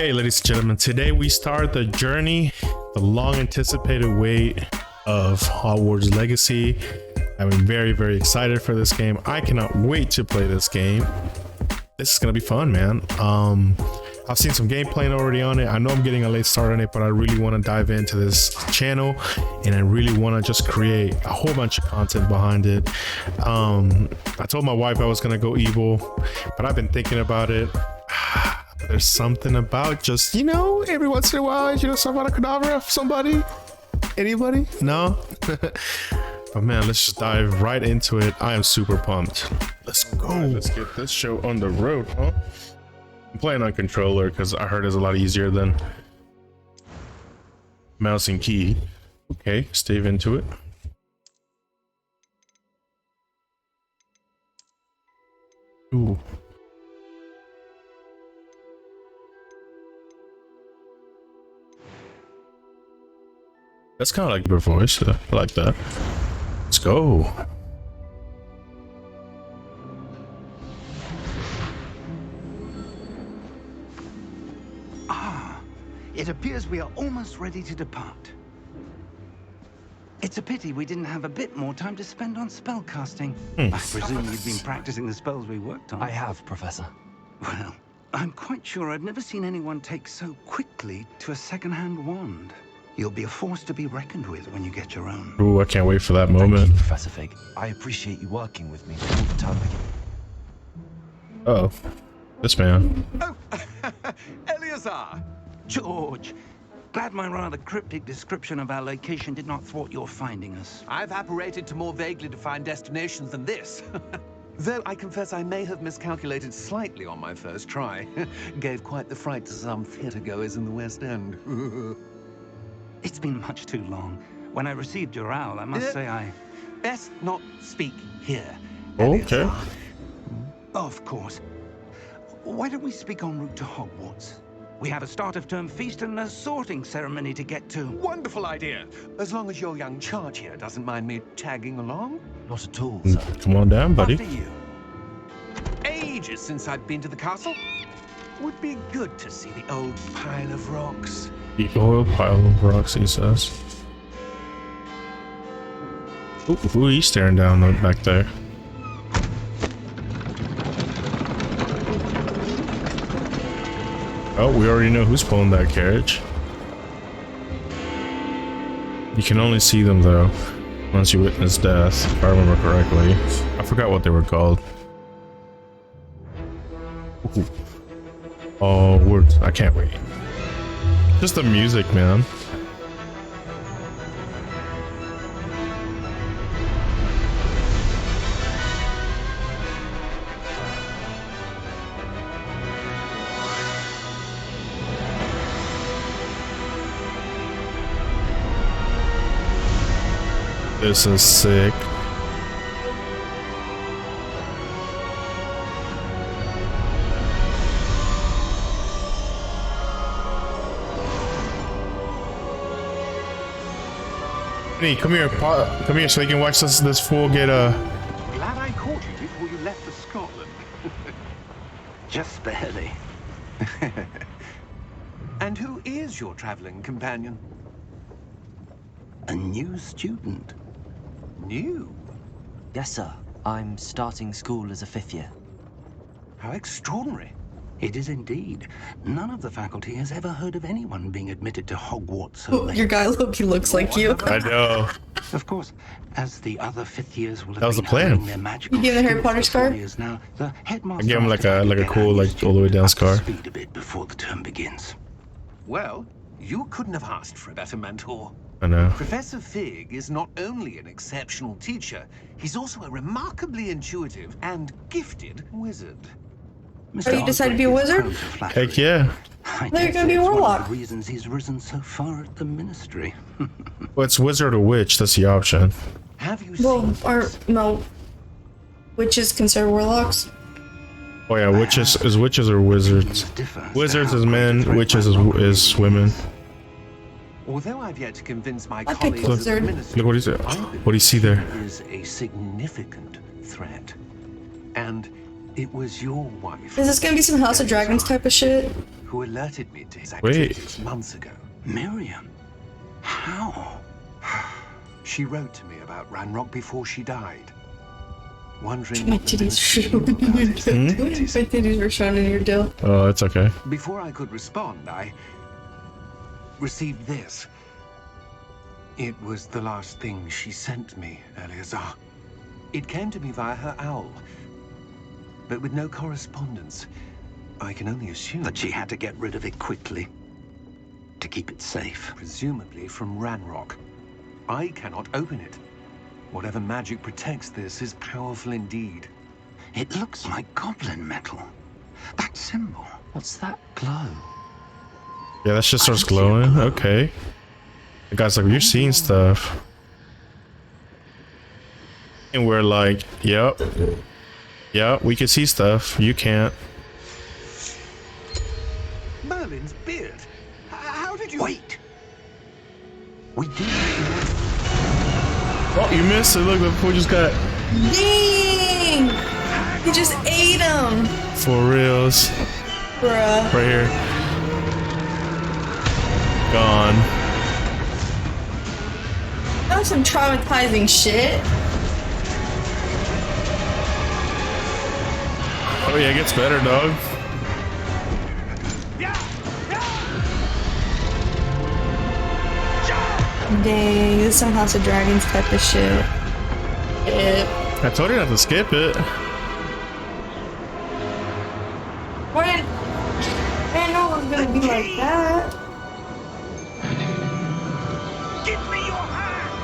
Hey, ladies and gentlemen, today we start the journey, the long anticipated wait of Hogwarts Legacy. I'm very excited for this game. I cannot wait to play this game. This is gonna be fun, man. I've seen some gameplay already on it. I know I'm getting a late start on it, but I really want to dive into this channel and I really want to just create a whole bunch of content behind it. I told my wife I was gonna go evil, but I've been thinking about it. There's something about just, you know, every once in a while, you know, some out of cadavra of somebody. Anybody? No? But man, let's just dive right into it. I am super pumped. Let's go. Let's get this show on the road, huh? I'm playing on controller because I heard it's a lot easier than mouse and key. Okay, stave into it. Ooh. That's kind of like your voice. I like that. Let's go. It appears we are almost ready to depart. It's a pity we didn't have a bit more time to spend on spellcasting. I presume you've been practicing the spells we worked on. I have, Professor. Well, I'm quite sure I've never seen anyone take so quickly to a second-hand wand. You'll be a force to be reckoned with when you get your own. Ooh, I can't wait for that moment. Thank you, Professor Fig. I appreciate you working with me all the time. Uh-oh. This man. Oh, Eleazar! George, glad my rather cryptic description of our location did not thwart your finding us. I've apparated to more vaguely defined destinations than this. Though I confess I may have miscalculated slightly on my first try. Gave quite the fright to some theatergoers in the West End. It's been much too long. When I received your owl, I must say I... Best not speak here. Okay. Eleazar. Of course. Why don't we speak en route to Hogwarts? We have a start-of-term feast and a sorting ceremony to get to. Wonderful idea. As long as your young charge here doesn't mind me tagging along. Not at all, sir. Come on down, buddy. After you. Ages since I've been to the castle. Would be good to see the old pile of rocks. The oil pile of rocks, he says. Ooh, who are you staring down back there? Oh, we already know who's pulling that carriage. You can only see them though once you witness death, if I remember correctly. I forgot what they were called. Ooh. Oh, words! I can't wait. Just the music, man. This is sick. Hey, come here, come here, so you can watch this fool get a. Glad I caught you before you left for Scotland. Just barely. And who is your traveling companion? A new student. New? Yes, sir. I'm starting school as a 5th year. How extraordinary. It is indeed. None of the faculty has ever heard of anyone being admitted to Hogwarts so late. Your guy Loki looks like you. I know. Of course, as the other fifth years will have That was been the plan. holding their magical You give the Harry shoots Potter for scar? 4 years now, the headmaster I gave him like a has to cool, get like all the way down up to scar. speed a bit before the term begins. Well, you couldn't have asked for a better mentor. I know. Professor Fig is not only an exceptional teacher, he's also a remarkably intuitive and gifted wizard. Oh, you decided to be a wizard? Heck yeah. I Now you're guess gonna be a it's one of warlock. the reasons he's risen so far at the ministry. Well, it's wizard or witch. That's the option. Have you Well, seen or this? no, witches consider warlocks. Oh yeah, witches or wizards. Wizards is men, witches is women. Although I've yet to convince my I picked colleagues at the wizard. ministry, Look what he said. I What do you see there? believe is a significant threat. And it was your wife. Is this gonna be some House of Dragons type of shit? who alerted me to his activities months ago. Miriam? How? She wrote to me about Ranrock before she died. Wondering My what the titties ministry showed knew about in your his dill. activities. My titties were shown in your dill. Oh, it's okay. Before I could respond, I received this. It was the last thing she sent me, Eleazar. It came to me via her owl, but with no correspondence. I can only assume That she had to get rid of it quickly to keep it safe. presumably from Ranrock. I cannot open it. Whatever magic protects this is powerful indeed. It looks like goblin metal. That symbol. What's that glow? Yeah, that shit starts glowing. Okay. The guy's like, you're seeing stuff. And we're like, yep. Yep, we can see stuff. You can't. Merlin's beard. How did you... Wait! We did. Oh, you missed it. Look, the pool just got... Dang! He just ate him! For reals. Bruh. Right here. Gone. That was some traumatizing shit. Oh yeah, it gets better, dog. Dang, this is some House of Dragons type of shit. Yep. I told you not to skip it. What? I didn't know it was gonna be like that. Give me your hand!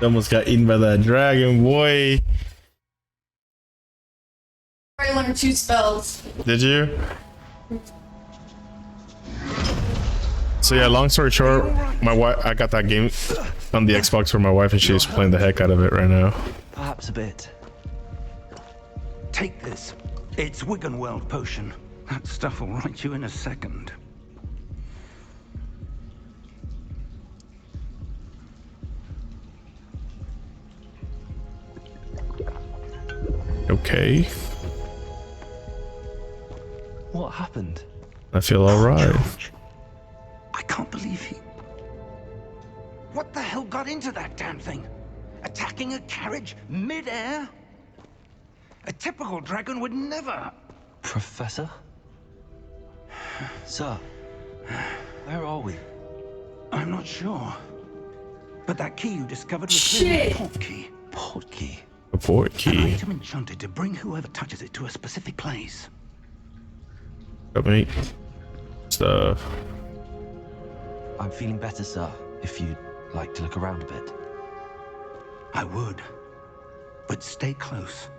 Almost got eaten by that dragon, boy. I learned 2 spells. Did you? So yeah, long story short, my wife, I got that game on the Xbox for my wife, and she's playing the heck out of it right now. Perhaps a bit. Take this. It's Wiggenweld potion. That stuff will right you in a second. Okay, What happened? I feel alright. George, I can't believe he... What the hell got into that damn thing? Attacking a carriage mid-air? A typical dragon would never... Professor? Sir, where are we? I'm not sure. But that key you discovered was clearly a Shit. port key. Port key. A port An key. item enchanted to bring whoever touches it to a specific place. Got me stuff. I'm feeling better, sir, if you'd like to look around a bit. I would. But stay close.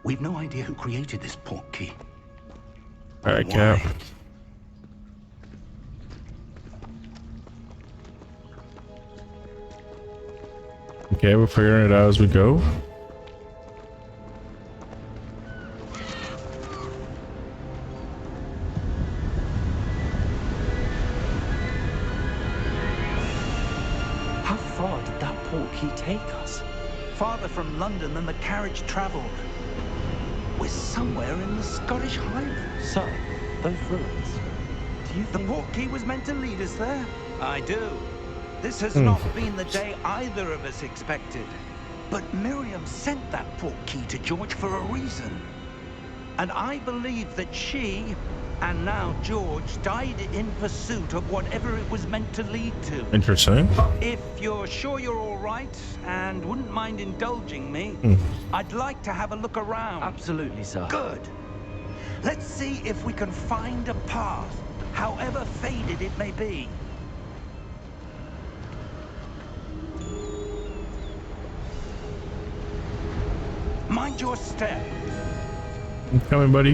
We've no idea who created this port key. Alright, Why? Cap. Okay, we're figuring it out as we go. How far did that port key take us? Farther from London than the carriage travelled. We're somewhere in the Scottish Highlands. Sir, those ruins. Do you The think... port key was meant to lead us there? I do. This has not been the day either of us expected. But Miriam sent that port key to George for a reason. And I believe that she, and now George, died in pursuit of whatever it was meant to lead to. Interesting. If you're sure you're all right and wouldn't mind indulging me, I'd like to have a look around. Absolutely, sir. Good. Let's see if we can find a path, however faded it may be. Mind your step. I'm coming, buddy.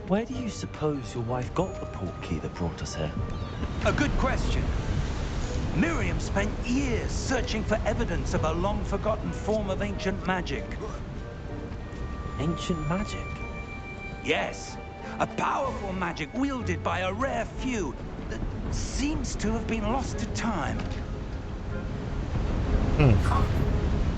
Where do you suppose your wife got the port key that brought us here? A good question. Miriam spent years searching for evidence of a long-forgotten form of ancient magic. Ancient magic? Yes, a powerful magic wielded by a rare few that seems to have been lost to time.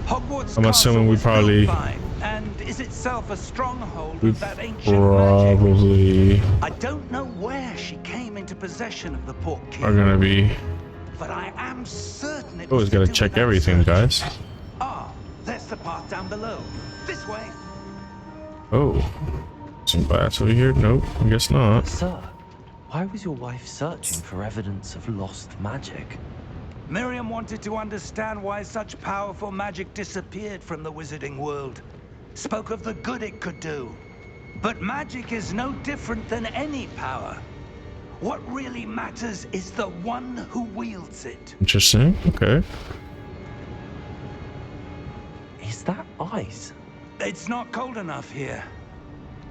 Hogwarts I'm Castle assuming we was built probably by and is itself a stronghold We of that ancient magic. probably I don't know where she came into possession of the portkey, are gonna be. but I am certain it Always was to gotta do check with that everything, search. guys. Ah, there's the path down below. This way. Oh, some glass over here. Nope, I guess not. Sir, why was your wife searching for evidence of lost magic? Miriam wanted to understand why such powerful magic disappeared from the wizarding world. Spoke of the good it could do. But magic is no different than any power. What really matters is the one who wields it. Interesting. Okay. Is that ice? It's not cold enough here.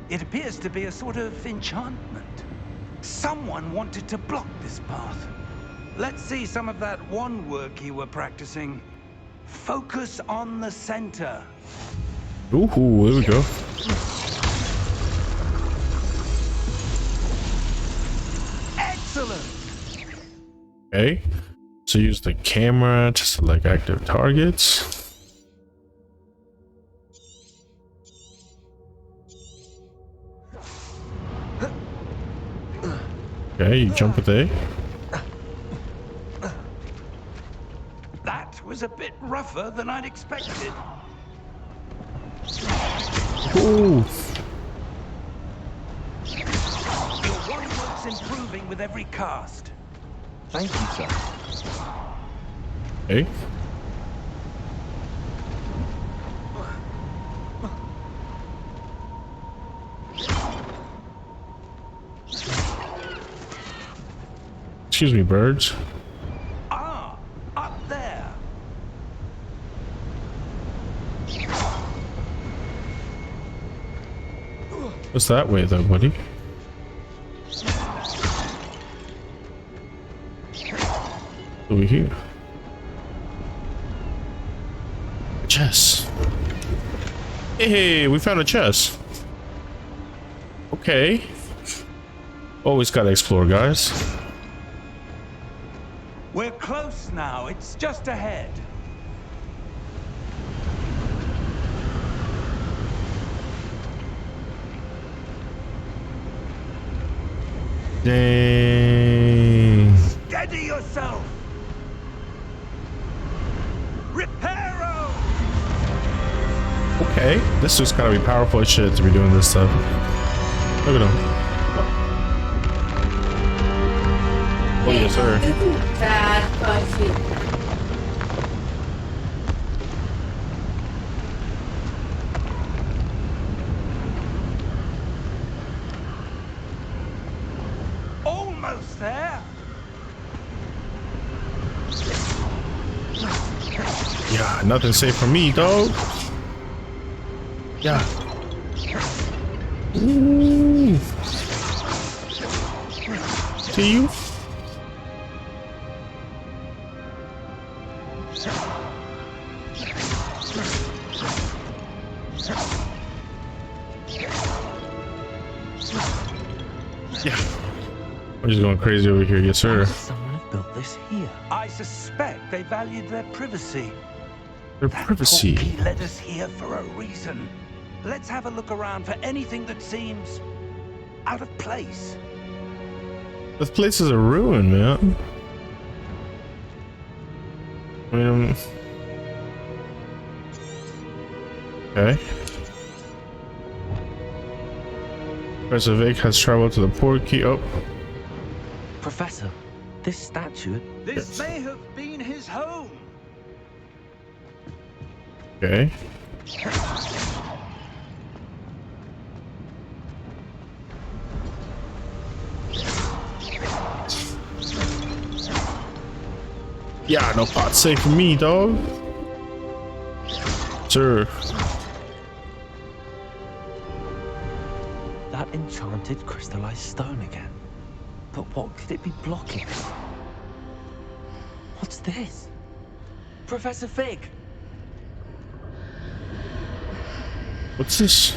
It appears to be a sort of enchantment. Someone wanted to block this path. Let's see some of that wand work you were practicing. Focus on the center. Ooh, there we go. Excellent! Okay. So use the camera to select active targets. Okay, you jump with A. That was a bit rougher than I'd expected. Ooh. Your wand work's improving with every cast. Thank you, sir. Okay. Excuse me, birds. Ah, up there. What's that way though, buddy? Over here. Chest. Hey, we found a chest. Okay. Always gotta explore, guys. We're close now. It's just ahead. Dang. Steady yourself. Reparo! Okay, this is gotta be powerful as shit to be doing this stuff. Look at him. Oh yes, sir. This is bad question. Almost there. Yeah, nothing safe for me, dog. Yeah. Ooh. See you? Yeah. I'm just going crazy over here, yes sir. Someone have built this here. I suspect they valued their privacy. Their That privacy. portkey led us here for a reason. Let's have a look around for anything that seems out of place. This place is a ruin, man. I mean, okay. Professor Vic has traveled to the portkey. Oh, Professor, this statue... This may have been his home. okay. Yeah, no pot safe for me, dog. Sir. That enchanted crystallized stone again. But what could it be blocking? What's this? Professor Fig! What's this?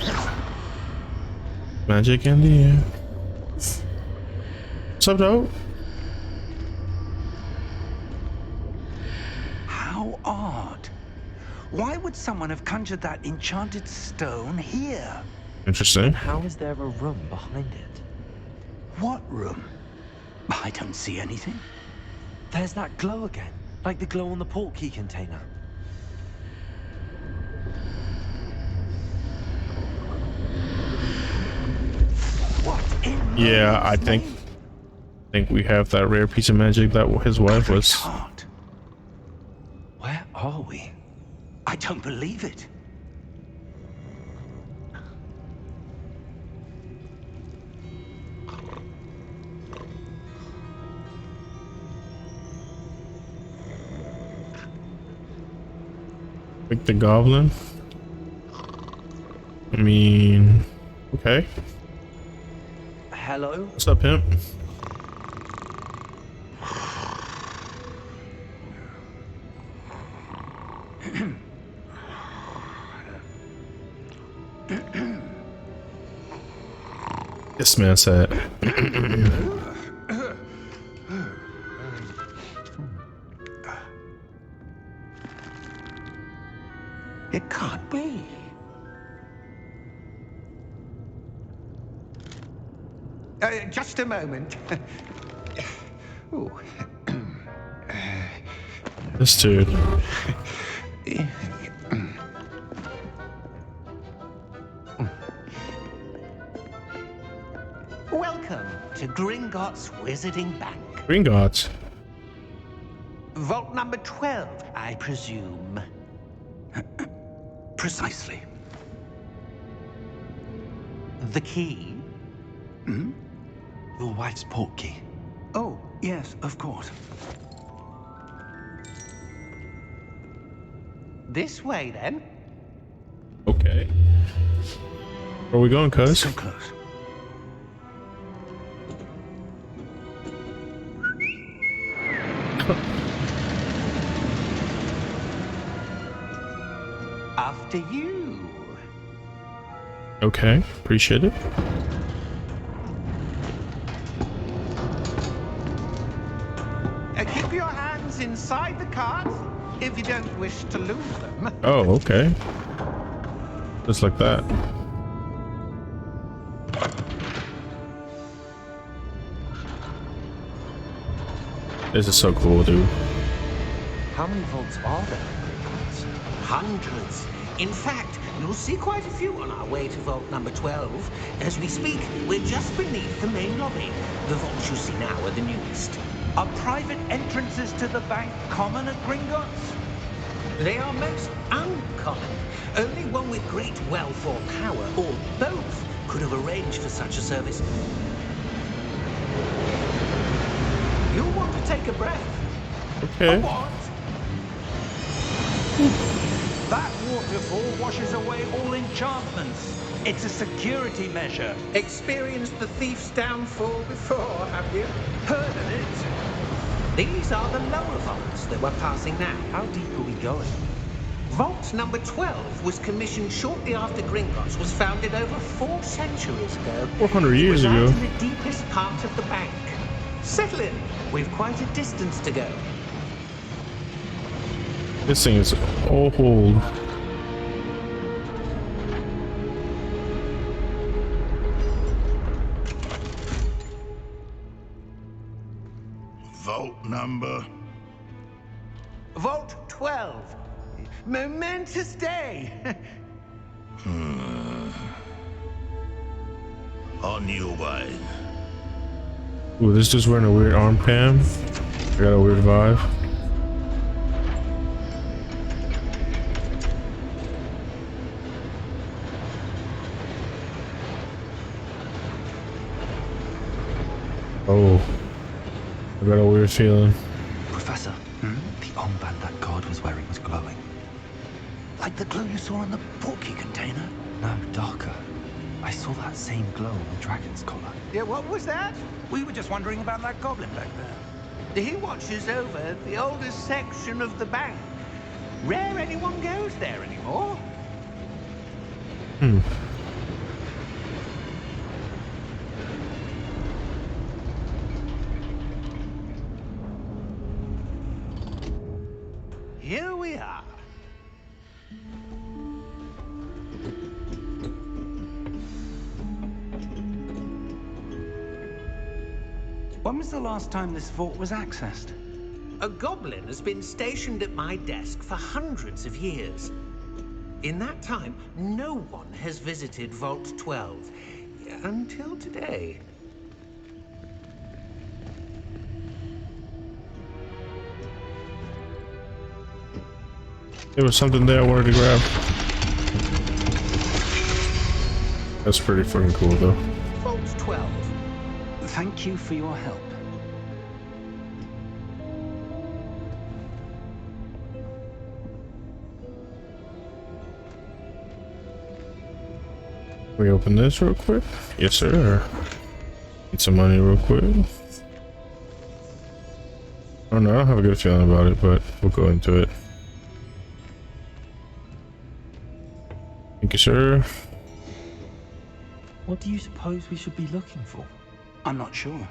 Magic in the air. What's up, dog? How odd. Why would someone have conjured that enchanted stone here? Interesting. How is there a room behind it? What room? I don't see anything. There's that glow again, like the glow on the portkey container. What in Yeah, Merlin's I name? think we have that rare piece of magic that his wife Godric's was. heart. Where are we? I don't believe it. Like the goblin. I mean, okay. Hello? What's up, pimp? This man said. It can't be. Just a moment. Ooh. This dude. Welcome to Gringotts Wizarding Bank. Green gods. Vault number 12, I presume. Precisely. The key? Your wife's portkey. Oh, yes, of course. This way, then. Okay. Where are we going, cuz? So close. After you. Okay, appreciate it. Keep your hands inside the cart if you don't wish to lose them. Oh, okay. Just like that. This is so cool, dude. How many vaults are there in Gringotts? Hundreds. In fact, you'll see quite a few on our way to vault number 12. As we speak, we're just beneath the main lobby. The vaults you see now are the newest. Are private entrances to the bank common at Gringotts? They are most uncommon. Only one with great wealth or power, or both, could have arranged for such a service. You'll want to take a breath. Okay. What? That waterfall washes away all enchantments. It's a security measure. Experienced the thief's downfall before, have you? Heard of it? These are the lower vaults that we're passing now. How deep are we going? Vault number 12 was commissioned shortly after Gringotts was founded over 4 centuries ago. 400 years It was ago. out in the deepest part of the bank. Settle in. We've quite a distance to go. This thing is old. Vault number. Vault 12. Momentous day. On your way. Ooh, this dude's wearing a weird arm cam. I got a weird vibe. Oh, I got a weird feeling. Professor, the armband that guard was wearing was glowing. Like the glow you saw in the portkey container? No, darker. I saw that same glow on the dragon's collar. Yeah, what was that? We were just wondering about that goblin back there. He watches over the oldest section of the bank. Rare anyone goes there anymore. Here we are. When was the last time this vault was accessed? A goblin has been stationed at my desk for hundreds of years. In that time, no one has visited Vault 12. Until today. There was something there I wanted to grab. That's pretty fucking cool though. Vault 12. Thank you for your help. Can we open this real quick? Yes, sir. Need some money real quick. Oh no, I don't have a good feeling about it, but we'll go into it. Thank you, sir. What do you suppose we should be looking for? I'm not sure.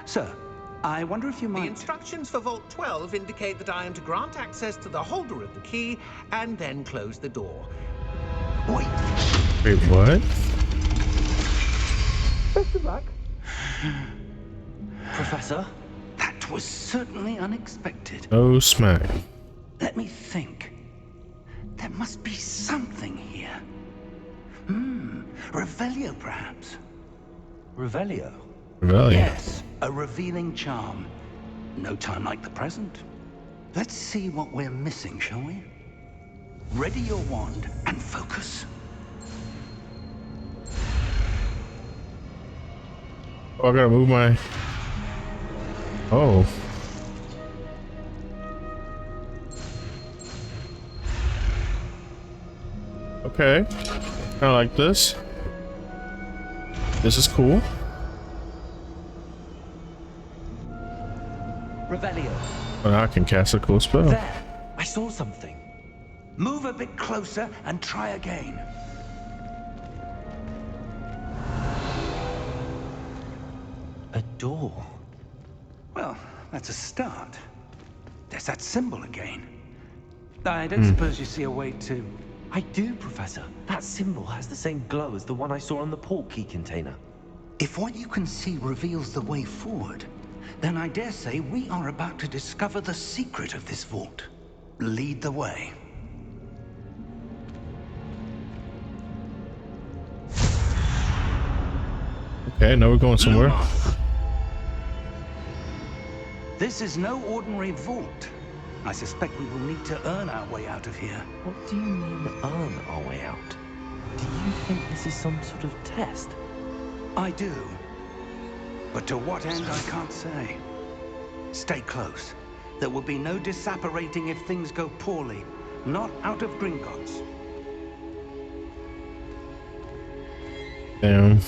Sir, I wonder if you The might... instructions for Vault 12 indicate that I am to grant access to the holder of the key and then close the door. Wait. Wait, what? Best of luck. Professor? That was certainly unexpected. Oh, smack. Let me think. There must be something here. Revelio, perhaps. Revelio? Rebellion. Yes, a revealing charm. No time like the present. Let's see what we're missing, shall we? Ready your wand and focus. Oh, I gotta move my... Oh. Okay. Kinda like this. This is cool. Revelio. Oh, now I can cast a cool spell. There! I saw something. Move a bit closer and try again. A door. Well, that's a start. There's that symbol again. I don't suppose you see a way to... I do, Professor. That symbol has the same glow as the one I saw on the port key container. If what you can see reveals the way forward, then I dare say we are about to discover the secret of this vault. Lead the way. Okay, now we're going somewhere. This is no ordinary vault. I suspect we will need to earn our way out of here. What do you mean, earn our way out? Do you think this is some sort of test? I do. But to what end, I can't say. Stay close. There will be no disapparating if things go poorly. Not out of Gringotts. Damn.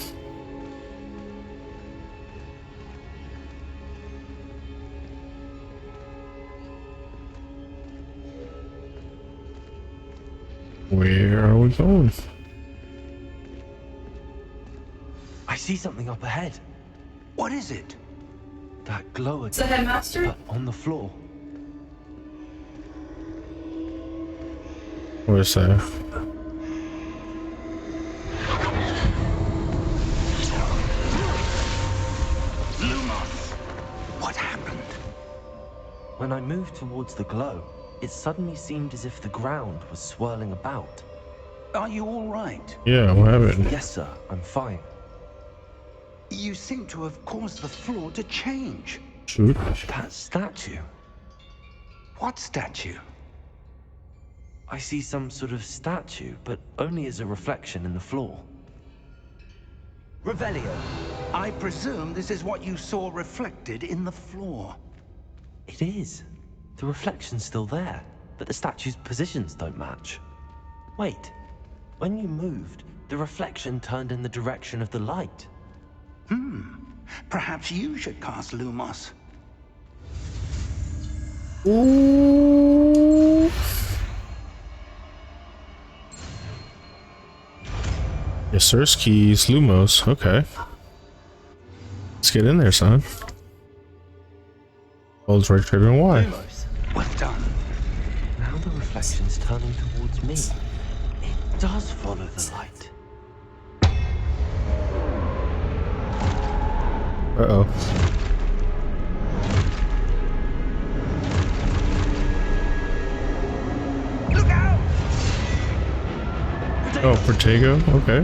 Where are we going? I see something up ahead. What is it? That glow Is the again, headmaster? but on the floor. Where's that? What happened? When I moved towards the glow, it suddenly seemed as if the ground was swirling about. Are you all right? Yeah, what happened? Yes, sir, I'm fine. You seem to have caused the floor to change. Shoot. That statue. What statue? I see some sort of statue, but only as a reflection in the floor. Revelio. I presume this is what you saw reflected in the floor. It is. The reflection's still there, but the statue's positions don't match. Wait. When you moved, the reflection turned in the direction of the light. Perhaps you should cast Lumos. Ooh. Yes, sir's keys, Lumos. Okay. Let's get in there, son. Holds right trigger and Y. Lumos. Well done. Now the reflection's turning towards me. It does follow the light. Uh-oh. Protego, okay.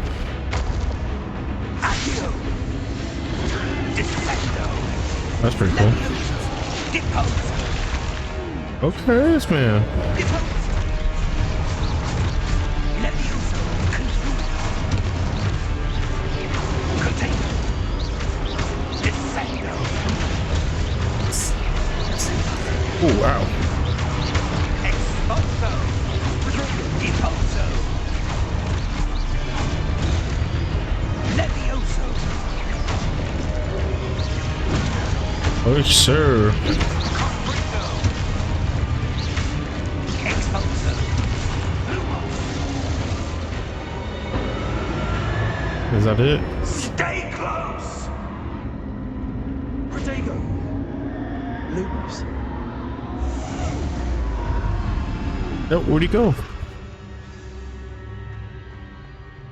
Accio. Defendo. That's pretty cool. Deposer. Okay, this man. Deposer. Levioso. Consumo. Container. Defendo. Oh, wow. Expulso. Deposo. Levioso. Oh, sir. Comprendo. Expulso. Lumos. Is that it? Stay close. Protego! Lumos. No, where'd he go?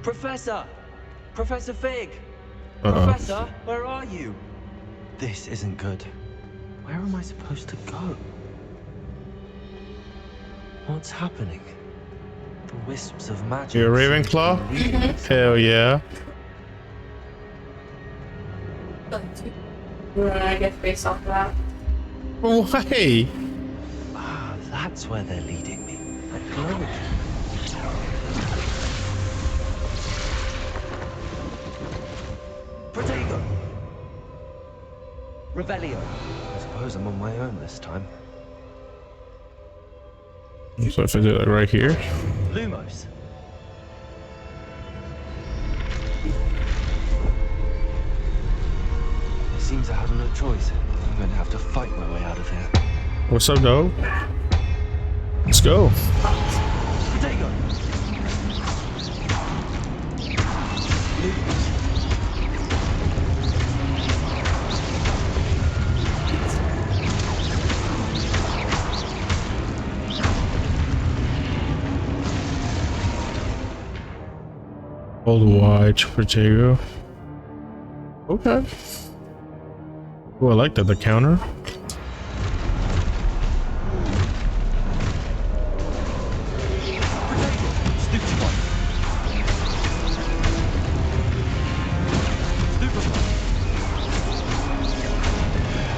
Professor! Professor Fig! Uh-oh. Professor, where are you? This isn't good. Where am I supposed to go? What's happening? The wisps of magic. You a seem to be Ravenclaw? leading me Hell yeah. I guess based off of that. Oh, hey. Ah, that's where they're leading me. That glow. Protego! Revelio. I suppose I'm on my own this time. So if I do it like right here. Lumos. It seems I have no choice. I'm going to have to fight my way out of here. What's up, dog? Let's go. Protego! Lumos. Hold wide for Protego. Okay. Oh, I like that. The counter.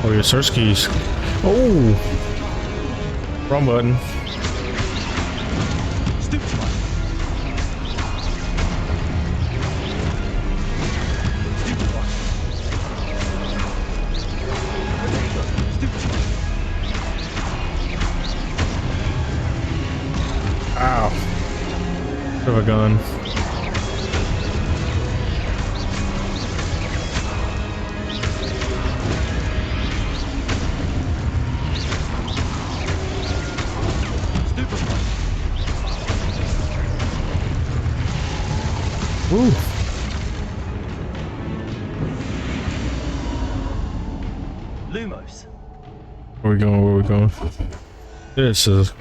Oh, your search keys. Oh! Wrong button. Ow. Bit of a gun. Ooh. Lumos. Where we going? Where we going? This is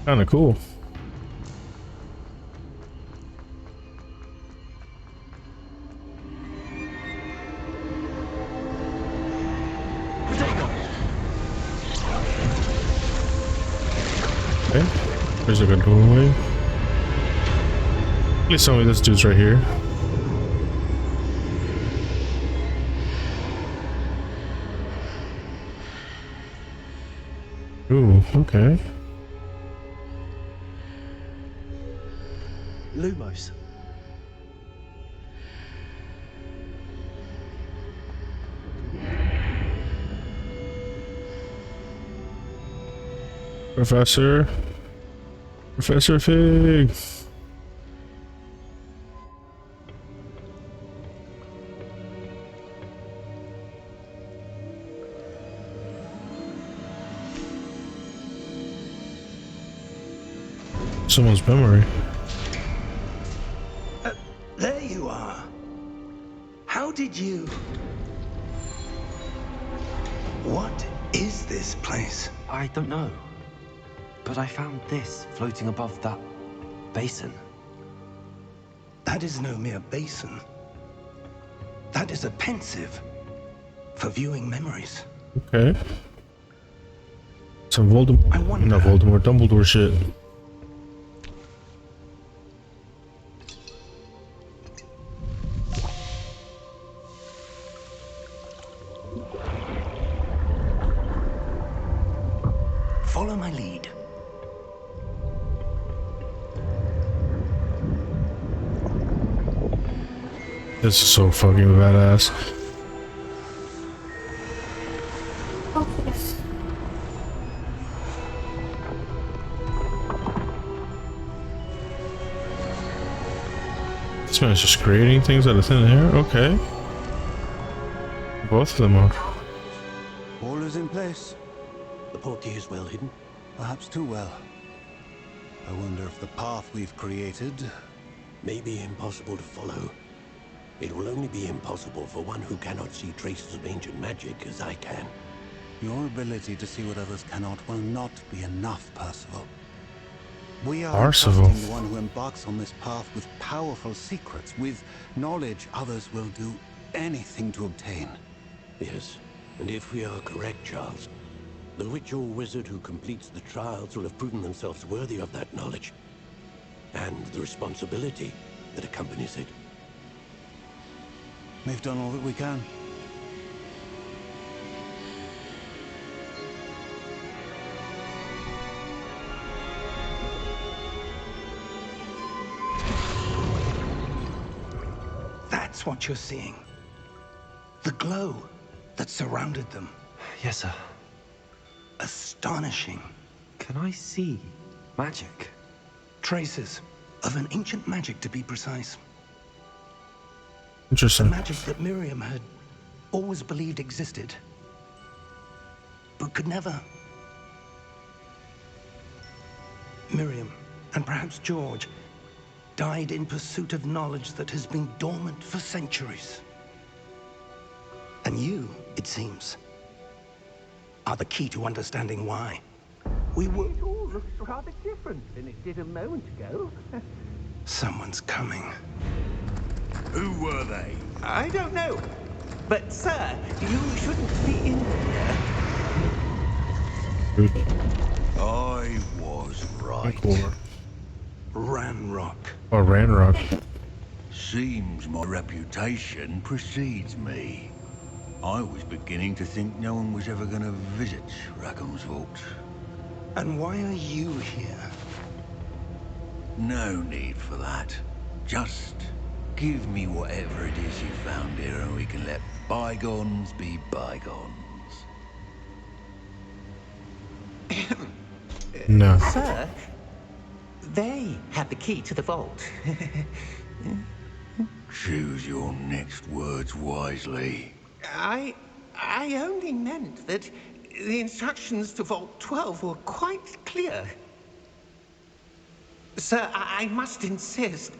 kind of cool. Okay. There's a good doorway. Please tell me this dude's right here. Ooh, okay. Lumos. Professor Fig. Someone's memory. There you are. How did you... What is this place? I don't know. But I found this floating above that basin. That is no mere basin. That is a pensive for viewing memories. Okay. Some Voldemort. I wonder- Not Voldemort, Dumbledore shit. Follow my lead. This is so fucking badass. Focus. This man's just creating things out of thin air. Okay. Both of them are. All is in place. The portkey is well hidden. Perhaps too well. I wonder if the path we've created... May be impossible to follow. It will only be impossible for one who cannot see traces of ancient magic as I can. Your ability to see what others cannot will not be enough, Percival. We are Percival. entrusting the one who embarks on this path with powerful secrets, with knowledge others will do anything to obtain. Yes, and if we are correct, Charles, the witch or wizard who completes the trials will have proven themselves worthy of that knowledge, and the responsibility that accompanies it. We've done all that we can. That's what you're seeing. The glow that surrounded them. Yes, sir. Astonishing. Can I see magic? Traces of an ancient magic, to be precise. A Interesting. magic that Miriam had always believed existed, but could never. Miriam, and perhaps George, died in pursuit of knowledge that has been dormant for centuries. And you, it seems, are the key to understanding why. We were... It all looks rather different than it did a moment ago. Someone's coming. Who were they? I don't know. But, sir, you shouldn't be in here. Dude, I was right. cool. Ranrock. Or Ranrock. Seems my reputation precedes me. I was beginning to think no one was ever going to visit Rackham's vault. And why are you here? No need for that. Just give me whatever it is you found here and we can let bygones be bygones. No. Sir, they have the key to the vault. Choose your next words wisely. I only meant that the instructions to Vault 12 were quite clear. Sir, I must insist.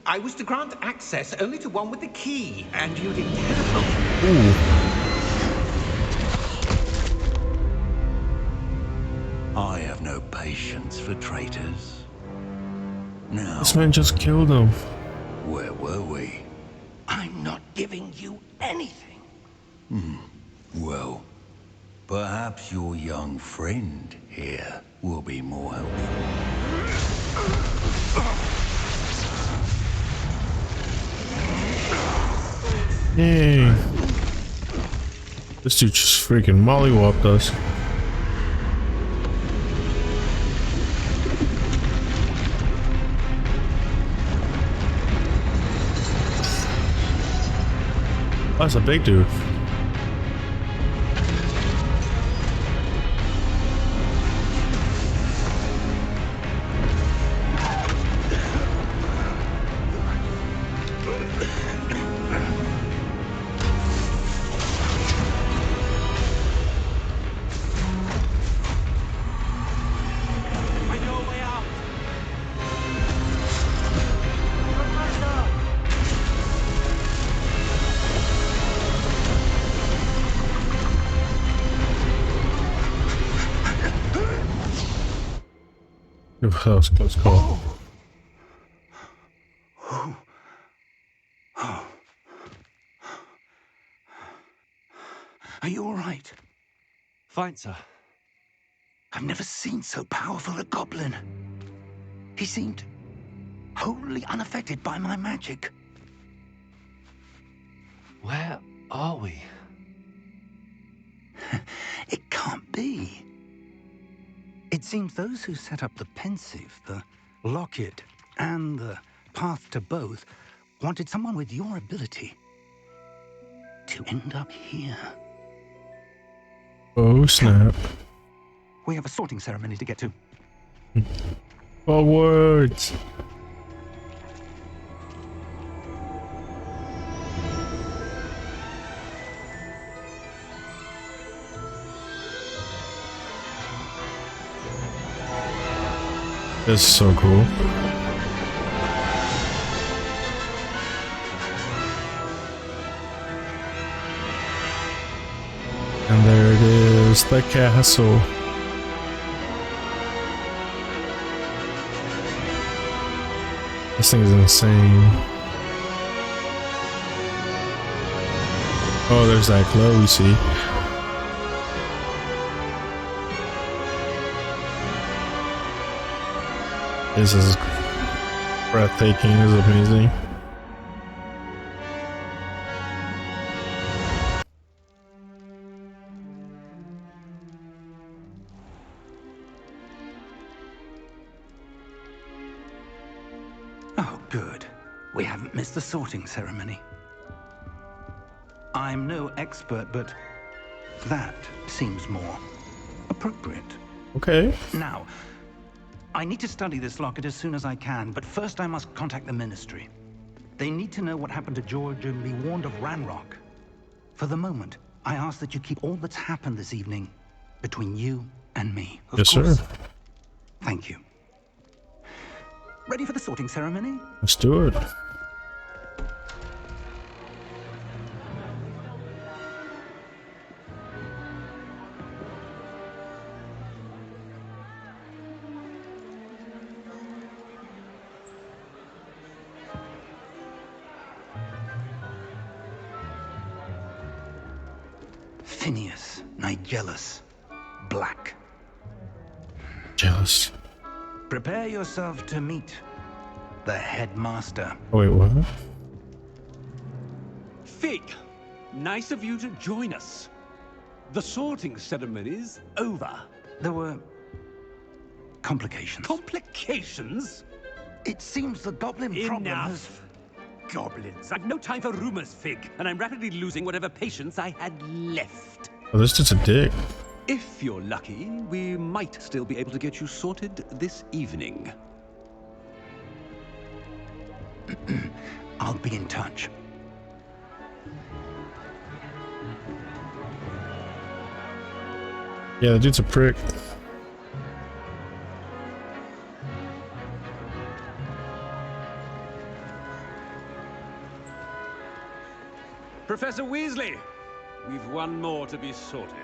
I was to grant access only to one with the key, and you didn't have. Ooh. I have no patience for traitors. Now, This man just killed him. where were we? I'm not giving you anything. Well, perhaps your young friend here will be more helpful. Yay. This dude just freaking mollywopped us. Oh, that's a big dude. That was a close call. Are you all right? Fine, sir. I've never seen so powerful a goblin. He seemed wholly unaffected by my magic. Where are we? It can't be. seems those who set up the pensive, the locket, and the path to both wanted someone with your ability to end up here. Oh, snap. We have a sorting ceremony to get to. Hogwarts. This is so cool. And there it is, the castle. This thing is insane. Oh, there's that glow we see. This is breathtaking. This is amazing. Oh, good. We haven't missed the sorting ceremony. I'm no expert, but that seems more appropriate. Okay. Now, I need to study this locket as soon as I can, but first I must contact the Ministry. They need to know what happened to George and be warned of Ranrock. For the moment, I ask that you keep all that's happened this evening between you and me. Of Yes, course. sir. Thank you. Ready for the sorting ceremony? Let's do it. Phineas, Nigellus, Black. Jealous. Prepare yourself to meet the headmaster. Oh, wait, what? Fig, nice of you to join us. The sorting ceremony's over. There were complications. Complications? It seems the goblin problem has... Enough. Goblins. I've no time for rumors, Fig, and I'm rapidly losing whatever patience I had left. Oh, this dude's a dick. If you're lucky, we might still be able to get you sorted this evening. I'll be in touch. Yeah, the dude's a prick. Professor Weasley, we've one more to be sorted.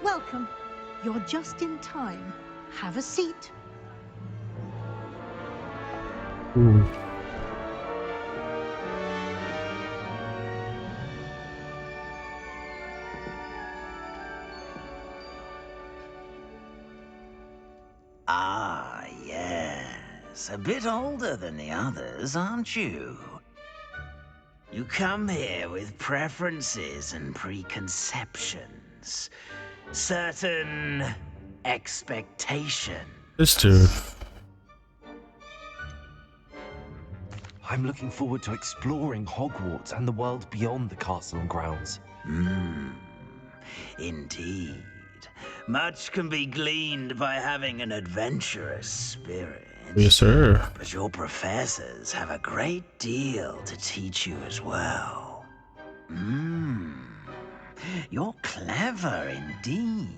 Welcome. You're just in time. Have a seat. Ooh. Ah, yes. A bit older than the others, aren't you? You come here with preferences and preconceptions. Certain expectations. This dude. I'm looking forward to exploring Hogwarts and the world beyond the castle and grounds. Indeed. Much can be gleaned by having an adventurous spirit. Yes, sir. But your professors have a great deal to teach you as well. You're clever indeed.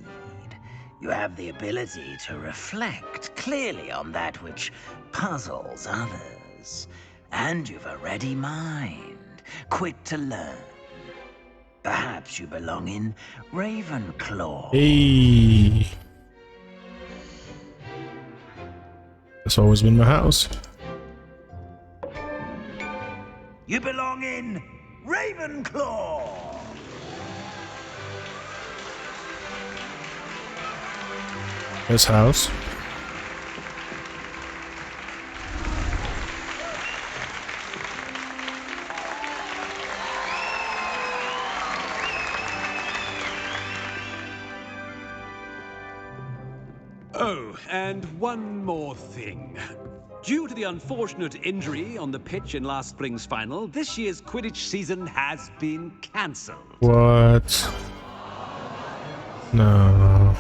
You have the ability to reflect clearly on that which puzzles others. And you've a ready mind, quick to learn. Perhaps you belong in Ravenclaw. Hey. That's always been my house. You belong in Ravenclaw. His house. Oh, and one more thing. Due to the unfortunate injury on the pitch in last spring's final, this year's Quidditch season has been cancelled. What? No.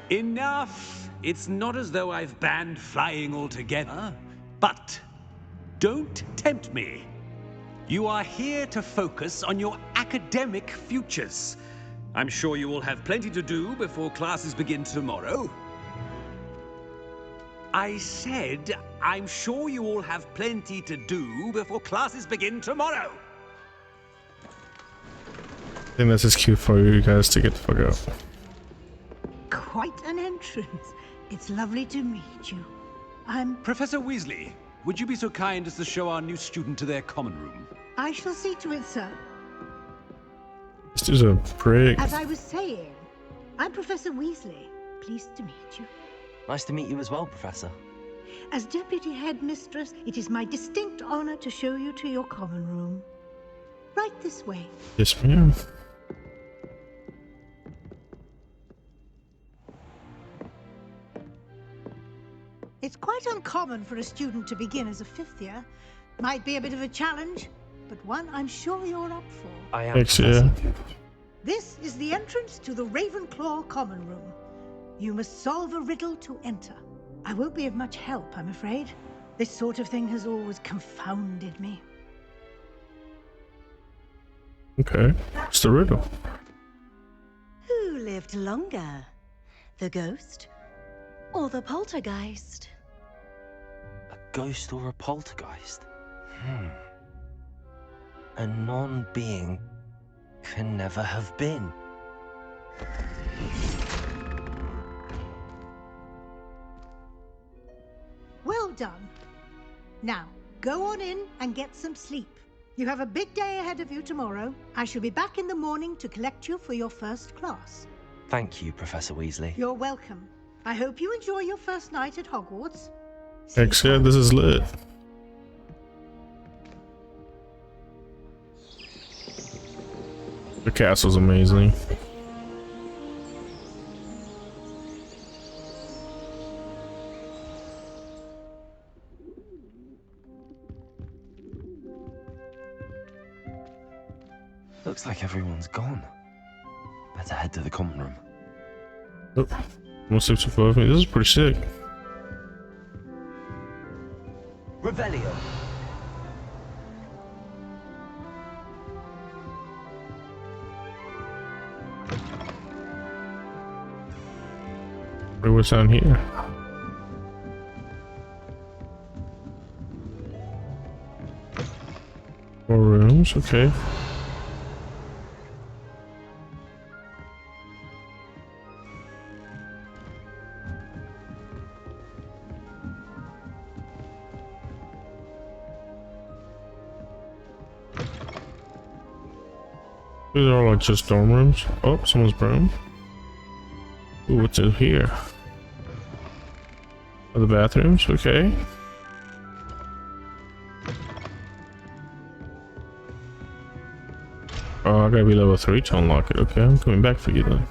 Enough! It's not as though I've banned flying altogether, but don't tempt me. You are here to focus on your academic futures. I'm sure you will have plenty to do before classes begin tomorrow. I said, I'm sure you all have plenty to do before classes begin tomorrow. I think that's his cue for you guys to get the fuck out. Quite an entrance. It's lovely to meet you. I'm... Professor Weasley, would you be so kind as to show our new student to their common room? I shall see to it, sir. This dude's a prick. As I was saying, I'm Professor Weasley. Pleased to meet you. Nice to meet you as well, Professor. As Deputy Headmistress, it is my distinct honor to show you to your common room. Right this way. Yes, ma'am. It's quite uncommon for a student to begin as a fifth year. Might be a bit of a challenge, but one I'm sure you're up for. I am. Thanks, yeah. This is the entrance to the Ravenclaw common room. You must solve a riddle to enter. I won't be of much help, I'm afraid. This sort of thing has always confounded me. Okay, it's the riddle. Who lived longer? The ghost or the poltergeist? A ghost or a poltergeist? A non-being can never have been. Well done. Now, go on in and get some sleep. You have a big day ahead of you tomorrow. I shall be back in the morning to collect you for your first class. Thank you, Professor Weasley. You're welcome. I hope you enjoy your first night at Hogwarts. Thanks, yeah, this is lit. The castle's amazing. Looks like everyone's gone. Better head to the common room. Oh, 165 me. This is pretty sick. Revelio. What's down here? More rooms, okay. These are all like just dorm rooms. Oh, someone's broom. Ooh, what's in here? Oh, the bathrooms, okay. Oh, I gotta be level 3 to unlock it. Okay, I'm coming back for you then.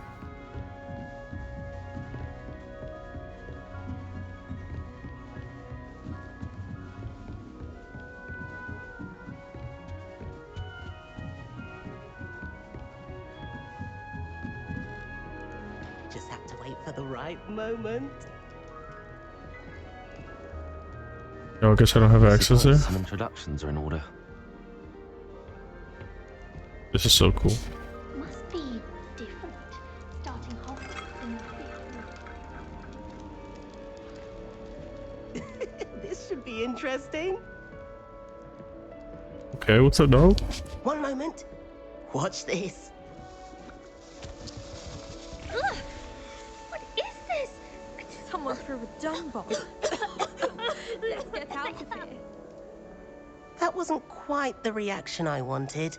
Just have to wait for the right moment. Oh, I guess I don't have access there. Some introductions are in order. This is so cool. Must be different, starting Hogwarts in the This should be interesting. Okay, what's up, dog? One moment. Watch this. Ugh! What is this? Someone threw a dung bomb. Let's get out of here. That wasn't quite the reaction I wanted.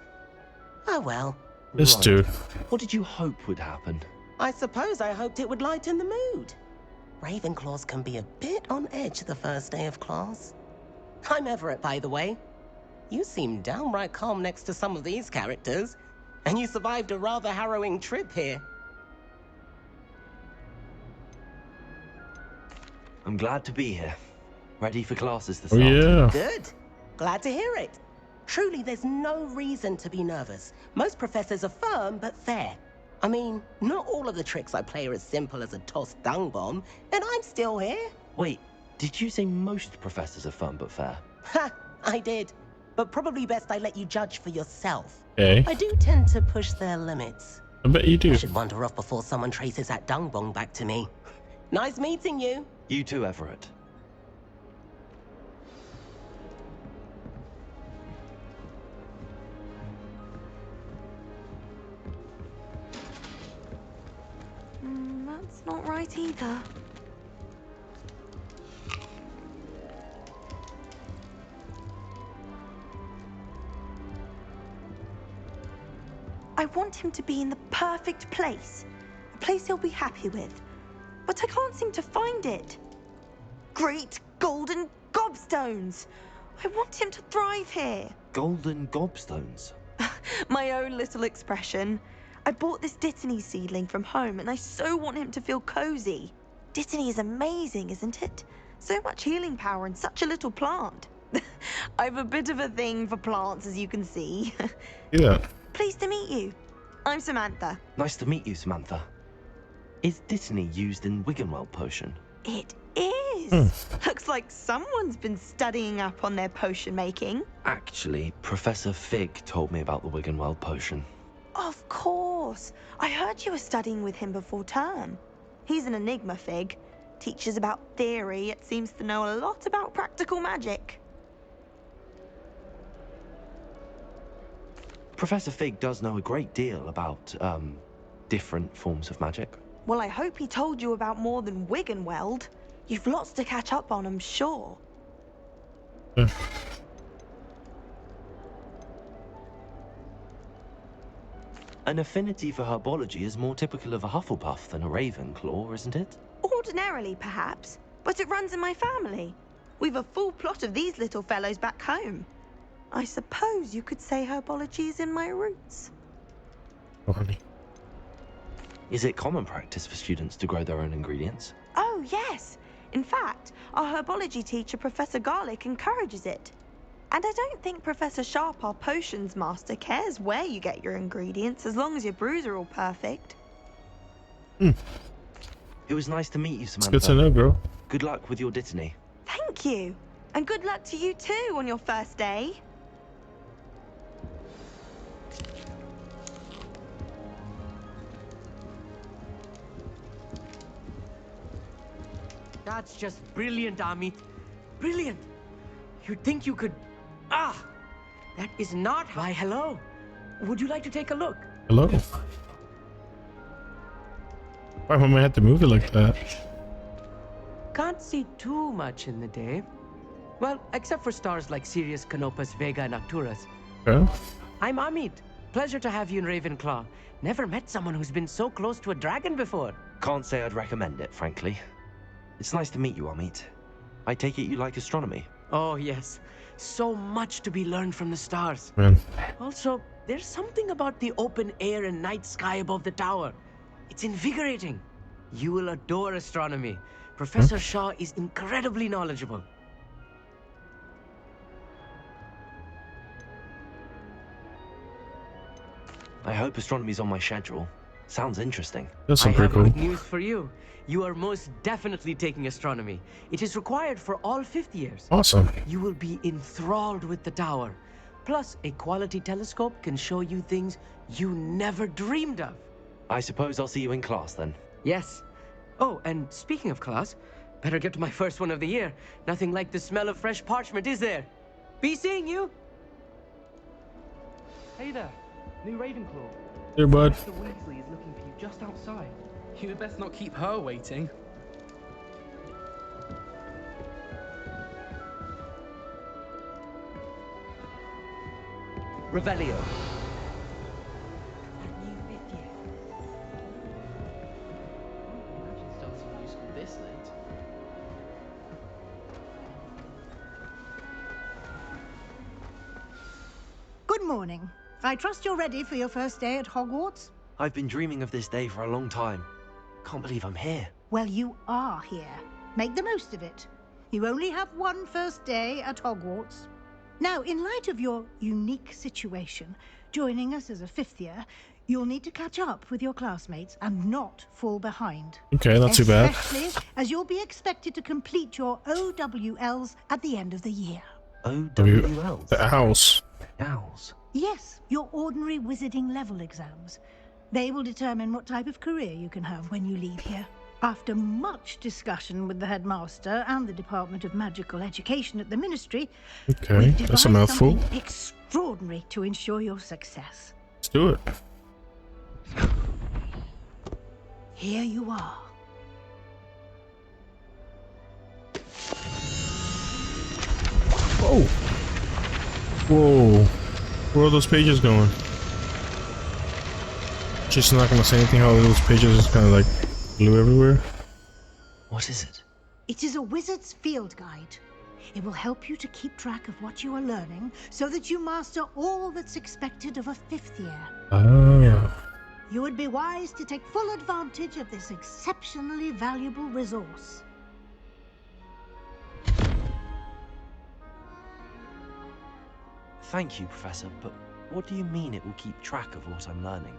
Oh well. This dude. What did you hope would happen? I suppose I hoped it would lighten the mood. Ravenclaws can be a bit on edge the first day of class. I'm Everett, by the way. You seem downright calm next to some of these characters, and you survived a rather harrowing trip here. I'm glad to be here. Ready for classes this Oh, yeah. Good. Glad to hear it. Truly, there's no reason to be nervous. Most professors are firm but fair. I mean, not all of the tricks I play are as simple as a tossed dung bomb, and I'm still here. Wait, did you say most professors are firm but fair? Ha! I did. But probably best I let you judge for yourself. Okay. I do tend to push their limits. I bet you do. I should wander off before someone traces that dung bomb back to me. Nice meeting you. You too, Everett. That's not right either. I want him to be in the perfect place. A place he'll be happy with. But I can't seem to find it. Great golden gobstones! I want him to thrive here. Golden gobstones? My own little expression. I bought this Dittany seedling from home and I so want him to feel cozy. Dittany is amazing, isn't it? So much healing power in such a little plant. I've a bit of a thing for plants, as you can see. Yeah. Pleased to meet you. I'm Samantha. Nice to meet you, Samantha. Is Dittany used in Wiggenweld potion? It is. Looks like someone's been studying up on their potion making. Actually, Professor Fig told me about the Wiggenweld potion. Of course. I heard you were studying with him before term. He's an enigma, Fig. Teaches about theory, yet seems to know a lot about practical magic. Professor Fig does know a great deal about, different forms of magic. Well, I hope he told you about more than Wiggenweld. You've lots to catch up on, I'm sure. An affinity for herbology is more typical of a Hufflepuff than a Ravenclaw, isn't it? Ordinarily, perhaps, but it runs in my family. We've a full plot of these little fellows back home. I suppose you could say herbology is in my roots. Is it common practice for students to grow their own ingredients? Oh, yes. In fact, our herbology teacher, Professor Garlick, encourages it. And I don't think Professor Sharp, our potions master, cares where you get your ingredients, as long as your brews are all perfect. It was nice to meet you, Samantha. It's good to know, girl. Good luck with your Dittany. Thank you. And good luck to you too on your first day. That's just brilliant, Amit. Brilliant. You'd think you could... Ah! That is not... Why, hello. Would you like to take a look? Hello. Why am I have to move it like that? Can't see too much in the day. Well, except for stars like Sirius, Canopus, Vega, and Arcturus. Okay. I'm Amit. Pleasure to have you in Ravenclaw. Never met someone who's been so close to a dragon before. Can't say I'd recommend it, frankly. It's nice to meet you, Amit. I take it you like astronomy? Oh, yes. So much to be learned from the stars. Man. Also, there's something about the open air and night sky above the tower. It's invigorating. You will adore astronomy. Professor Shaw is incredibly knowledgeable. I hope astronomy's on my schedule. Sounds interesting. That's I pretty have cool. good news for you. You are most definitely taking astronomy. It is required for all 5th years. Awesome. You will be enthralled with the tower. Plus, a quality telescope can show you things you never dreamed of. I suppose I'll see you in class then. Yes. Oh, and speaking of class, better get to my first one of the year. Nothing like the smell of fresh parchment, is there? Be seeing you. Hey there, new Ravenclaw. Here, bud. Mr. Weasley is looking for you just outside. You best not keep her waiting. Revelio. Imagine starting new school this late. Good morning. I trust you're ready for your first day at Hogwarts? I've been dreaming of this day for a long time. Can't believe I'm here. Well, you are here. Make the most of it. You only have one first day at Hogwarts. Now, in light of your unique situation, joining us as a 5th year, you'll need to catch up with your classmates and not fall behind. Okay, not too bad. Especially as you'll be expected to complete your OWLs at the end of the year. OWLs? The owls. Owls? Yes, your ordinary wizarding level exams. They will determine what type of career you can have when you leave here. After much discussion with the headmaster and the Department of Magical Education at the Ministry, Okay, we've that's a devised mouthful. something extraordinary to ensure your success. Let's do it. Here you are. Whoa. Whoa. Where are those pages going? Just not gonna say anything how those pages just kind of like blue everywhere. What is it? It is a wizard's field guide. It will help you to keep track of what you are learning so that you master all that's expected of a 5th year. Oh. You would be wise to take full advantage of this exceptionally valuable resource. Thank you, Professor, but what do you mean it will keep track of what I'm learning?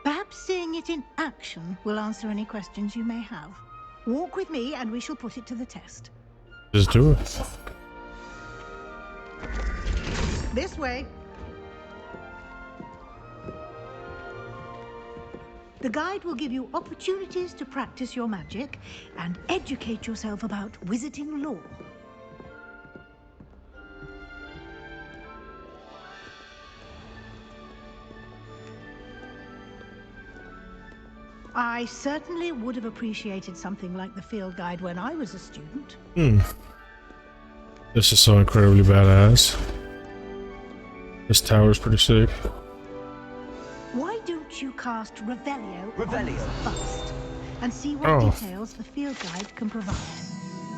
Perhaps seeing it in action will answer any questions you may have. Walk with me and we shall put it to the test. Just do it. This way. The guide will give you opportunities to practice your magic and educate yourself about wizarding lore. I certainly would have appreciated something like the field guide when I was a student. This is so incredibly badass. This tower is pretty sick. Why don't you cast Revelio Revelio first and see what details the field guide can provide?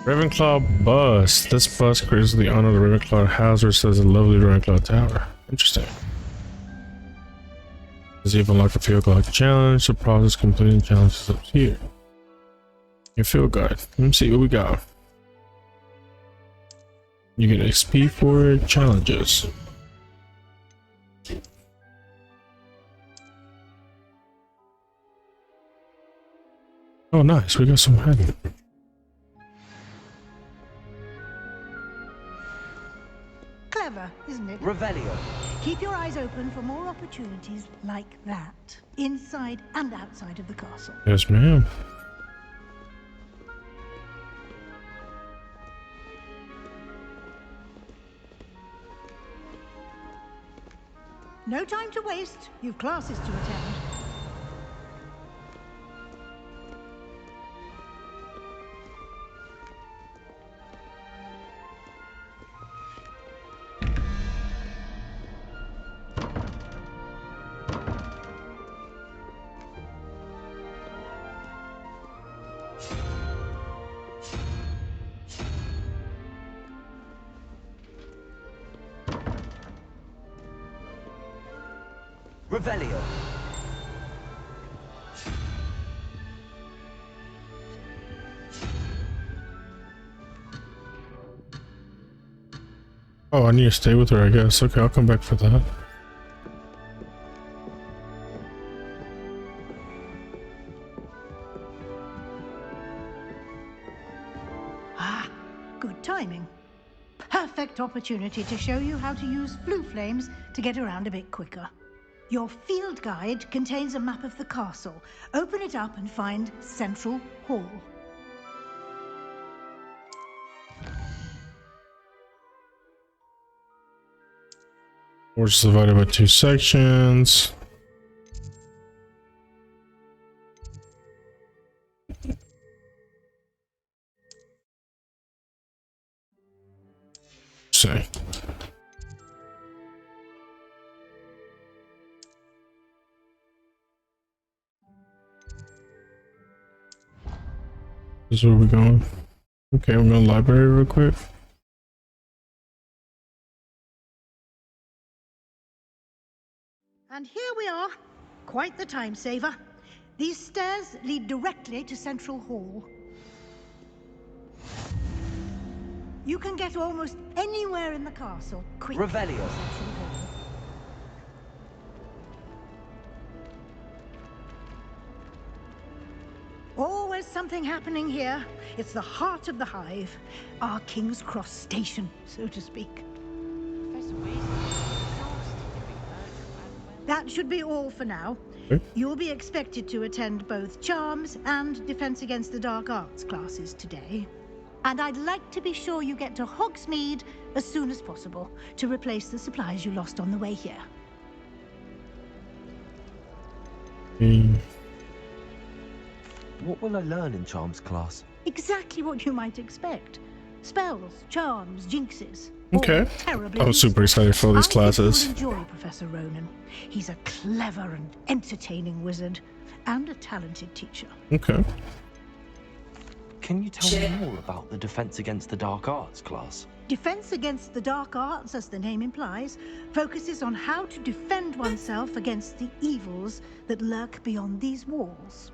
Ravenclaw bust. This bust creates the honor of the Ravenclaw house, where it says the lovely Ravenclaw tower. Interesting. Does even unlock a field guide challenge? The process completing challenges up here. Your field guide. Let me see what we got. You get XP for it. Challenges. Oh, nice. We got some heavy. Clever, isn't it? Revelio. Keep your eyes open for more opportunities like that, inside and outside of the castle. Yes, ma'am. No time to waste. You've classes to attend. Revelio. Oh, I need to stay with her, I guess. Okay, I'll come back for that. Ah, good timing. Perfect opportunity to show you how to use blue flames to get around a bit quicker. Your field guide contains a map of the castle. Open it up and find Central Hall. We're just divided by 2 sections. See. This is where we're going. Okay, we're going to the library real quick. And here we are. Quite the time saver. These stairs lead directly to Central Hall. You can get almost anywhere in the castle quickly. Revelio. Always something happening here. It's the heart of the hive. Our King's Cross station, so to speak. That should be all for now. You'll be expected to attend both Charms and Defense Against the Dark Arts classes today. And I'd like to be sure you get to Hogsmeade as soon as possible to replace the supplies you lost on the way here. What will I learn in Charms class? Exactly what you might expect. Spells, charms, jinxes. Okay. I was super excited for all these classes. I think you'll enjoy Professor Ronan. He's a clever and entertaining wizard and a talented teacher. Okay. Can you tell me more about the Defense Against the Dark Arts class? Defense Against the Dark Arts, as the name implies, focuses on how to defend oneself against the evils that lurk beyond these walls.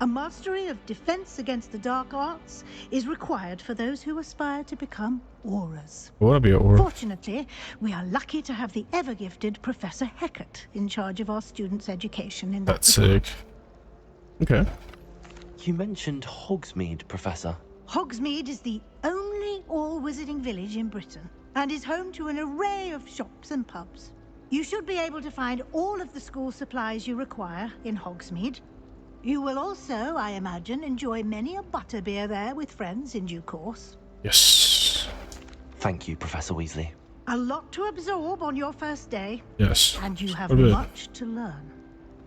A mastery of Defense Against the Dark Arts is required for those who aspire to become auras. I want to be an aura. Fortunately, we are lucky to have the ever-gifted Professor Hecat in charge of our students' education in that That's sick. Okay. You mentioned Hogsmeade, Professor. Hogsmeade is the only all-wizarding village in Britain and is home to an array of shops and pubs. You should be able to find all of the school supplies you require in Hogsmeade. You will also, I imagine, enjoy many a butterbeer there with friends in due course. Yes. Thank you, Professor Weasley. A lot to absorb on your first day. Yes. And you have A bit. much to learn.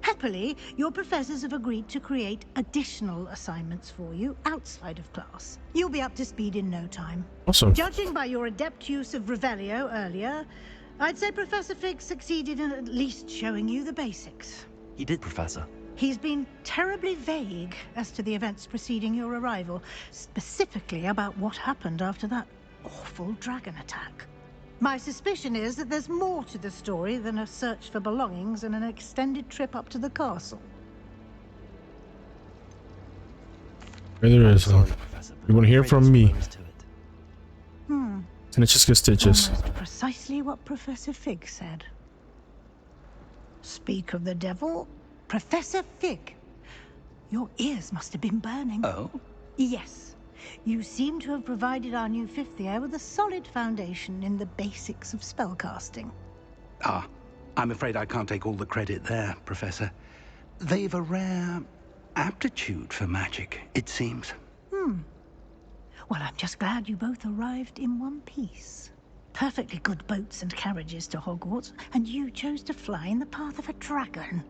Happily, your professors have agreed to create additional assignments for you outside of class. You'll be up to speed in no time. Awesome. Judging by your adept use of Revelio earlier, I'd say Professor Fig succeeded in at least showing you the basics. He did, Professor. He's been terribly vague as to the events preceding your arrival, specifically about what happened after that awful dragon attack. My suspicion is that there's more to the story than a search for belongings and an extended trip up to the castle. There is. You want to hear from me? Snitches get stitches. Almost precisely what Professor Fig said. Speak of the devil, Professor Fig. Your ears must have been burning. Oh? Yes. You seem to have provided our new fifth year with a solid foundation in the basics of spellcasting. Ah, I'm afraid I can't take all the credit there, Professor. They've a rare aptitude for magic, it seems. Well, I'm just glad you both arrived in one piece. Perfectly good boats and carriages to Hogwarts, and you chose to fly in the path of a dragon.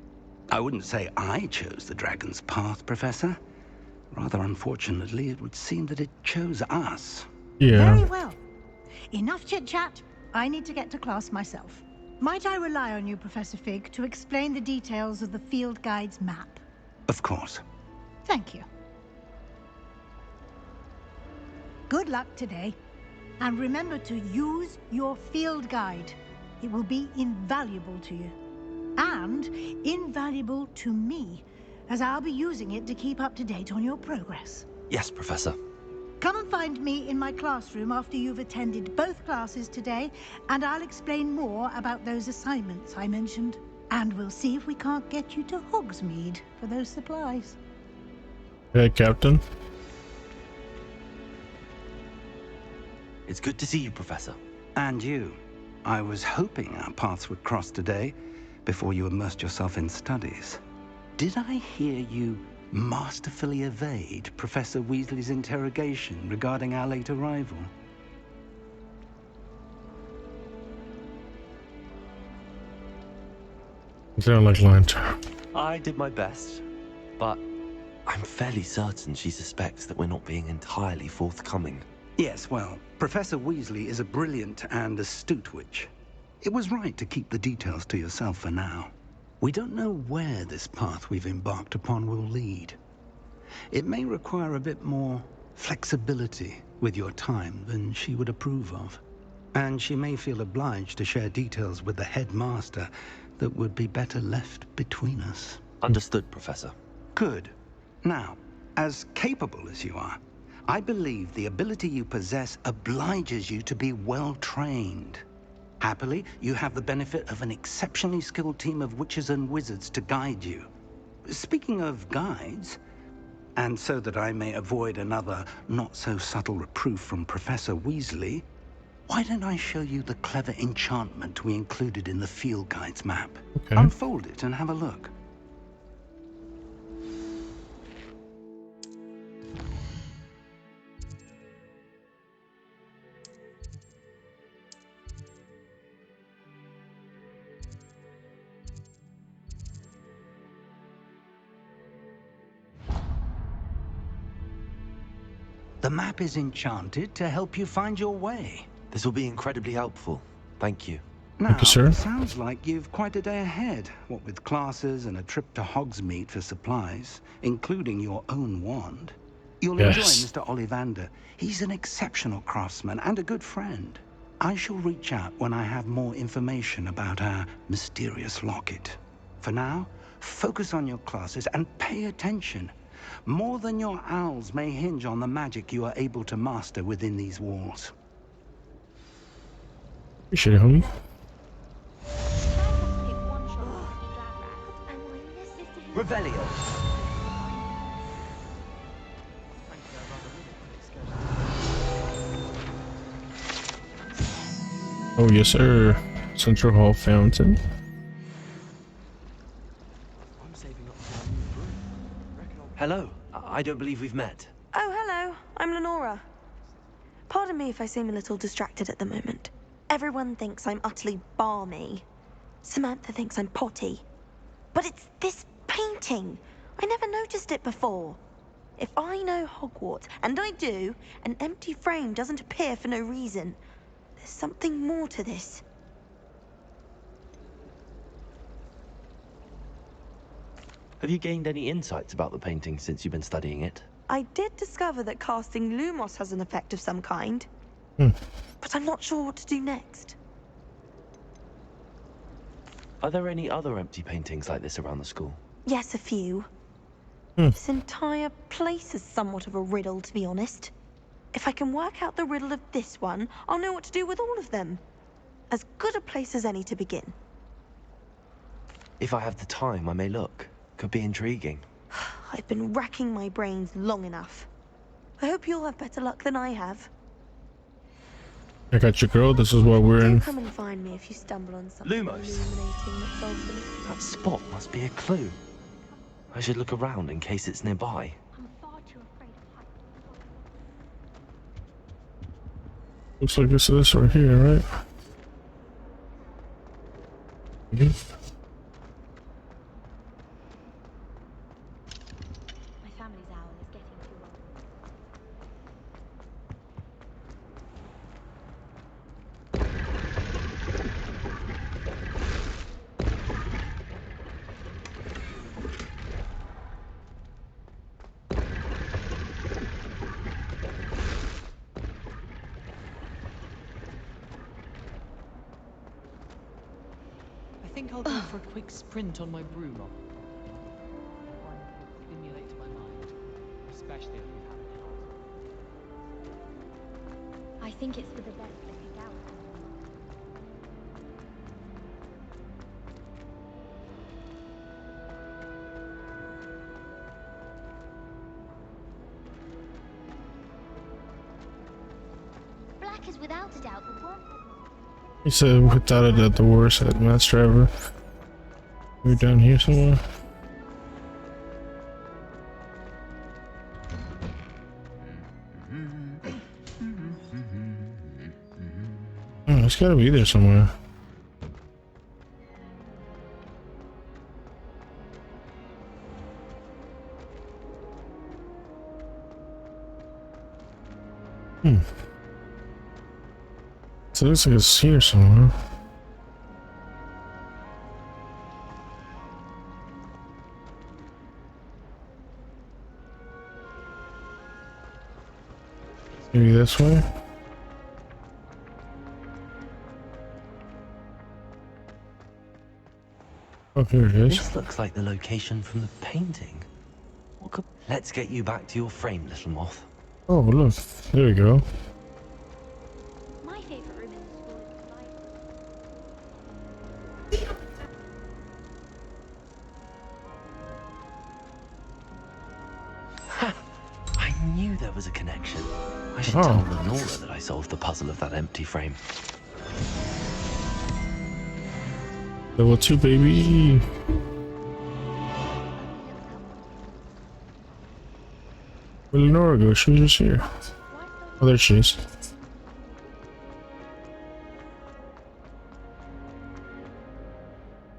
I wouldn't say I chose the dragon's path, Professor. Rather unfortunately, it would seem that it chose us. Yeah. Very well. Enough chit-chat. I need to get to class myself. Might I rely on you, Professor Fig, to explain the details of the field guide's map? Of course. Thank you. Good luck today. And remember to use your field guide. It will be invaluable to you. And invaluable to me, as I'll be using it to keep up to date on your progress. Yes, Professor. Come and find me in my classroom after you've attended both classes today, and I'll explain more about those assignments I mentioned. And we'll see if we can't get you to Hogsmeade for those supplies. Hey, Captain. It's good to see you, Professor. And you. I was hoping our paths would cross today, before you immersed yourself in studies. Did I hear you masterfully evade Professor Weasley's interrogation regarding our late arrival? You sound like lying to her. I did my best, but I'm fairly certain she suspects that we're not being entirely forthcoming. Yes, well, Professor Weasley is a brilliant and astute witch. It was right to keep the details to yourself for now. We don't know where this path we've embarked upon will lead. It may require a bit more flexibility with your time than she would approve of. And she may feel obliged to share details with the headmaster that would be better left between us. Understood, Professor. Good. Now, as capable as you are, I believe the ability you possess obliges you to be well trained. Happily, you have the benefit of an exceptionally skilled team of witches and wizards to guide you. Speaking of guides, and so that I may avoid another not-so-subtle reproof from Professor Weasley, why don't I show you the clever enchantment we included in the field guide's map? Okay. Unfold it and have a look. The map is enchanted to help you find your way. This will be incredibly helpful. Thank you. Now, Thank you, sir. sounds like you've quite a day ahead, what with classes and a trip to Hogsmeade for supplies, including your own wand. You'll enjoy Mr. Ollivander. He's an exceptional craftsman and a good friend. I shall reach out when I have more information about our mysterious locket. For now, focus on your classes and pay attention. More than your owls may hinge on the magic you are able to master within these walls. Appreciate it, homie. Revelio. Oh, yes, sir. Central Hall Fountain. Hello. I don't believe we've met. Oh, hello. I'm Lenora. Pardon me if I seem a little distracted at the moment. Everyone thinks I'm utterly balmy. Samantha thinks I'm potty. But it's this painting. I never noticed it before. If I know Hogwarts, and I do, an empty frame doesn't appear for no reason. There's something more to this. Have you gained any insights about the painting since you've been studying it? I did discover that casting Lumos has an effect of some kind. But I'm not sure what to do next. Are there any other empty paintings like this around the school? Yes, a few. This entire place is somewhat of a riddle, to be honest. If I can work out the riddle of this one, I'll know what to do with all of them. As good a place as any to begin. If I have the time, I may look. Could be intriguing. I've been racking my brains long enough. I hope you'll have better luck than I have. I got you, girl. This is what we're in. Come and find me if you stumble on something Lumos. illuminating that solves the mystery. That spot must be a clue. I should look around in case it's nearby. Looks like this is right here, right? I think I'll go for a quick sprint on my broom. One could stimulate my mind, especially if we've had a I think it's for the best that you go. Black is without a doubt the worst. He said without a doubt the worst headmaster ever. We're down here somewhere. Oh, it's gotta be there somewhere. So it looks like it's here somewhere. Maybe this way? Oh, here it is. This looks like the location from the painting. Let's get you back to your frame, little moth. Oh, look. There we go. My favorite room in the school is the library. I knew there was a connection. I should Oh. tell Lenora that I solved the puzzle of that empty frame. Level 2, baby. Where'd Lenora go? She was just here. Oh, there she is.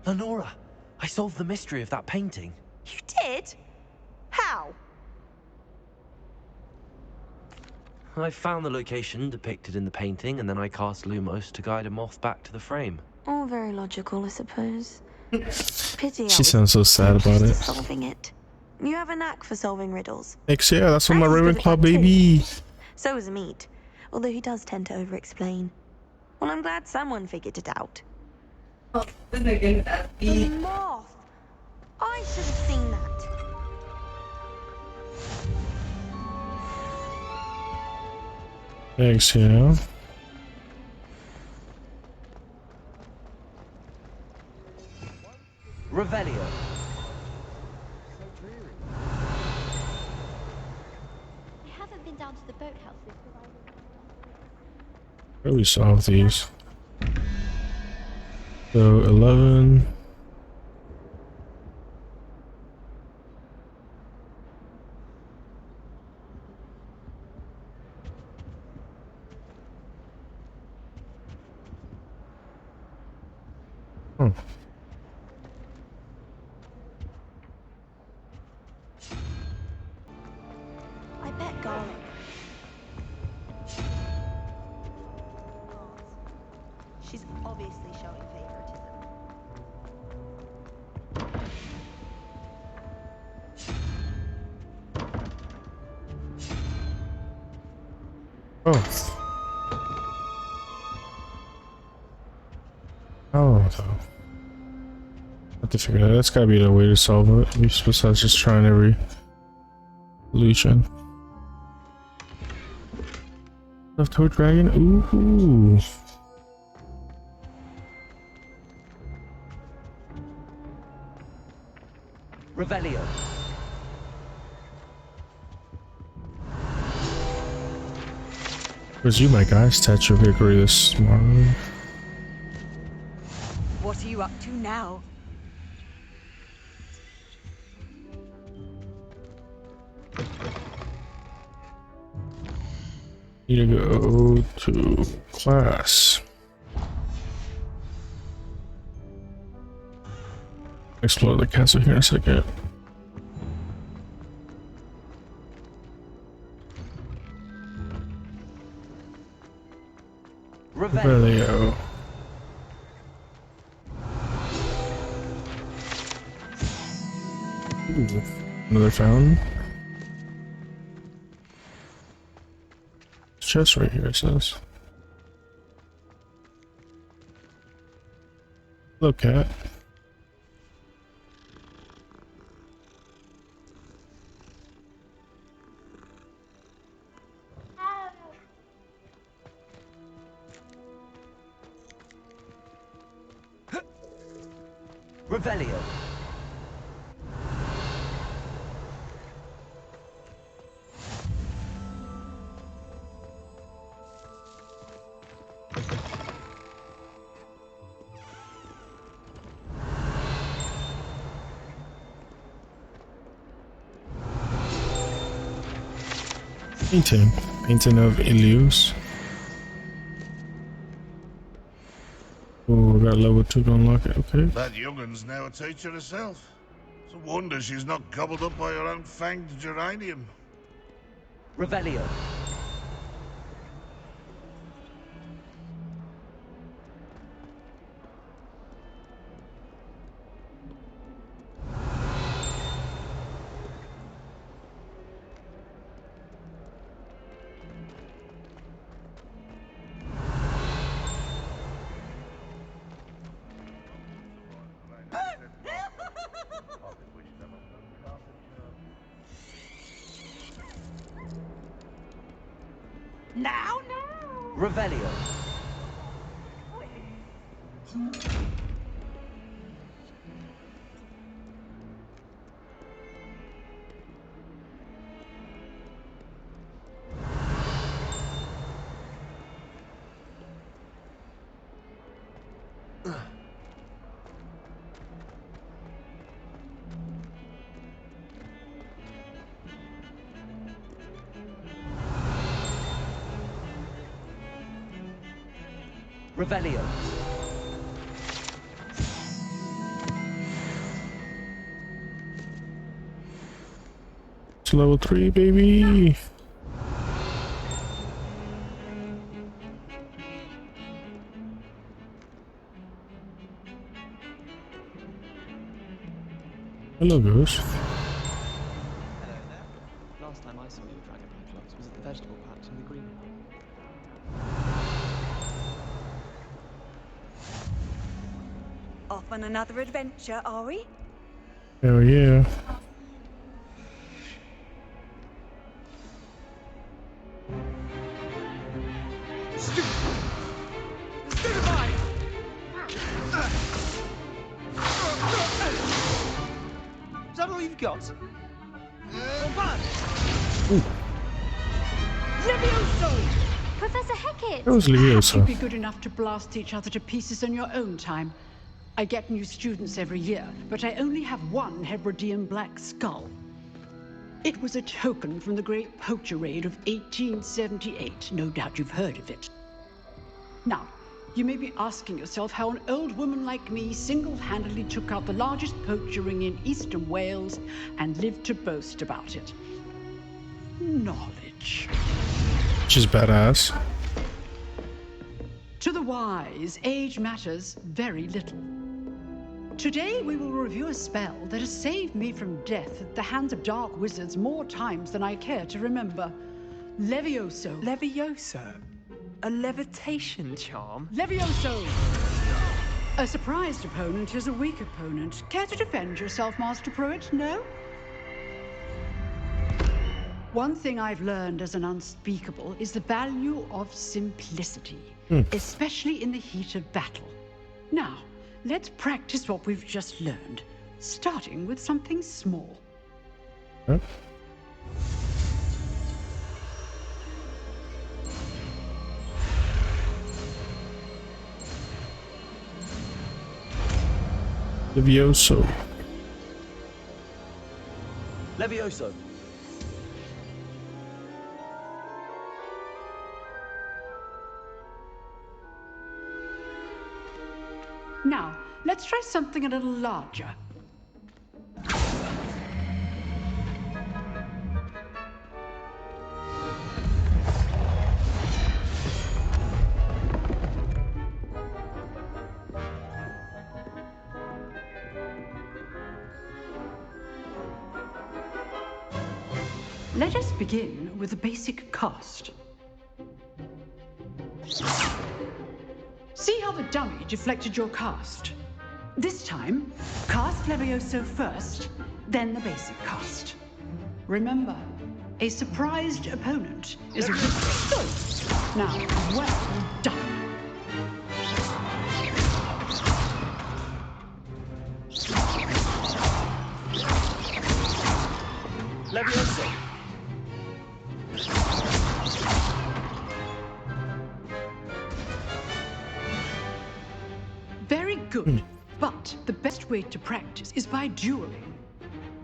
Lenora, I solved the mystery of that painting. You did? How? I found the location depicted in the painting, and then I cast Lumos to guide a moth back to the frame. All very logical, I suppose. Pity She sounds so sad about it. solving it. You have a knack for solving riddles. Heck yeah, that's from my Max is good at Ravenclaw, that too. baby. So is Meat, although he does tend to over-explain. Well, I'm glad someone figured it out. The moth! I should have seen that. Thanks, yeah. Revelio. I haven't been down to the boathouse since arriving. Where do we solve these? So 11. Hmm. I bet garlic. She's obviously showing favoritism. Oh. Oh, though. I have to figure that out. That's gotta be the way to solve it. Besides just trying every solution. Stuffed toad dragon? Ooh. Revelio. Where's you, my guy? Statue of Hickory this morning. What are you up to now? Need to go to class. Explore the castle here in a second. Revelio. Ooh, another fountain. Chest right here, it says. Hello, cat. Revelio. Painting of Ilios. Oh, we got level 2 to unlock it. Okay. That youngun's now a teacher herself. It's a wonder she's not gobbled up by her own fanged geranium. Revelio. Now, Revelio. Revelio. It's level 3, baby. Hello, Ghost. Hello there. Last time I saw your dragon patchworks was at the vegetable patch in the green room. Off on another adventure, are we? Hell yeah. Is that all you've got? Levioso! Professor Hecat! That was Leviosa. You'd be good enough to blast each other to pieces in your own time. I get new students every year, but I only have one Hebridean black skull. It was a token from the Great Poacher Raid of 1878. No doubt you've heard of it. Now, you may be asking yourself how an old woman like me single-handedly took out the largest poacher ring in eastern Wales and lived to boast about it. Knowledge. She's badass. To the wise, age matters very little. Today, we will review a spell that has saved me from death at the hands of dark wizards more times than I care to remember. Levioso. Levioso? A levitation charm? Levioso! A surprised opponent is a weak opponent. Care to defend yourself, Master Pruitt? No? One thing I've learned as an unspeakable is the value of simplicity, especially in the heat of battle. Now, let's practice what we've just learned, starting with something small. Huh? Levioso. Levioso. Now, let's try something a little larger. Let us begin with the basic cast. See how the dummy deflected your cast? This time, cast Levioso first, then the basic cast. Remember, a surprised opponent is a risk. Good. Now, well done. Levioso. Very good. But the best way to practice is by dueling.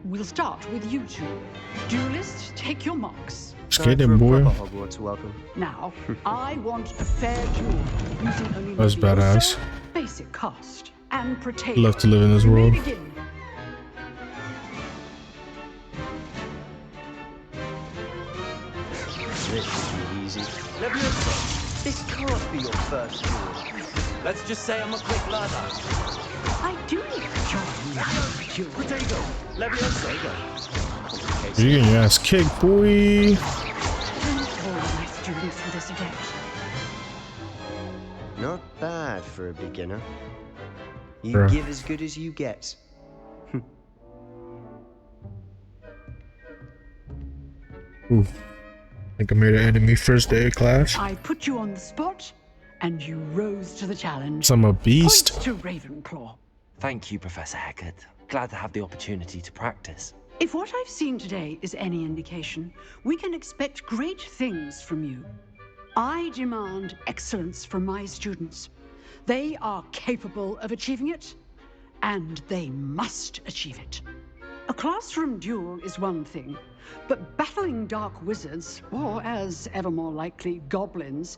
We'll start with you two. Duelists, take your marks. Scared him, boy. Hogwarts welcome. Now, I want a fair duel using only That's badass. basic cast and protect. Love to live in this You may world. begin. This should be easy. Levioso, this can't be your first duel. Let's just say I'm a quick learner. I do enjoy you. Potato. Levioso. You're getting your ass kicked, boy. Don't hold my students for this again. Not bad for a beginner. You Bruh. give as good as you get. Ooh. think I made an enemy first day of class. I put you on the spot, and you rose to the challenge. I'm a beast. Point to Ravenclaw. Thank you, Professor Hecat. Glad to have the opportunity to practice. If what I've seen today is any indication, we can expect great things from you. I demand excellence from my students. They are capable of achieving it, and they must achieve it. A classroom duel is one thing, but battling dark wizards, or as ever more likely, goblins,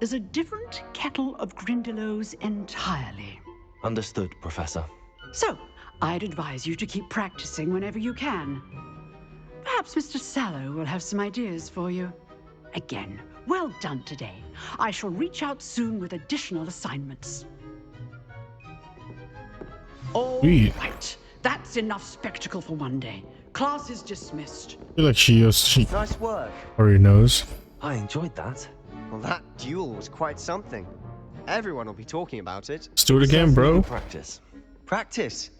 is a different kettle of Grindylows entirely. Understood, Professor. So, I'd advise you to keep practicing whenever you can. Perhaps Mr. Sallow will have some ideas for you. Again, well done today. I shall reach out soon with additional assignments. All right, that's enough spectacle for one day. Class is dismissed. I feel like she Nice work. already knows. I enjoyed that. Well, that duel was quite something. Everyone will be talking about it. Let's do it again, bro. Practice. Practice?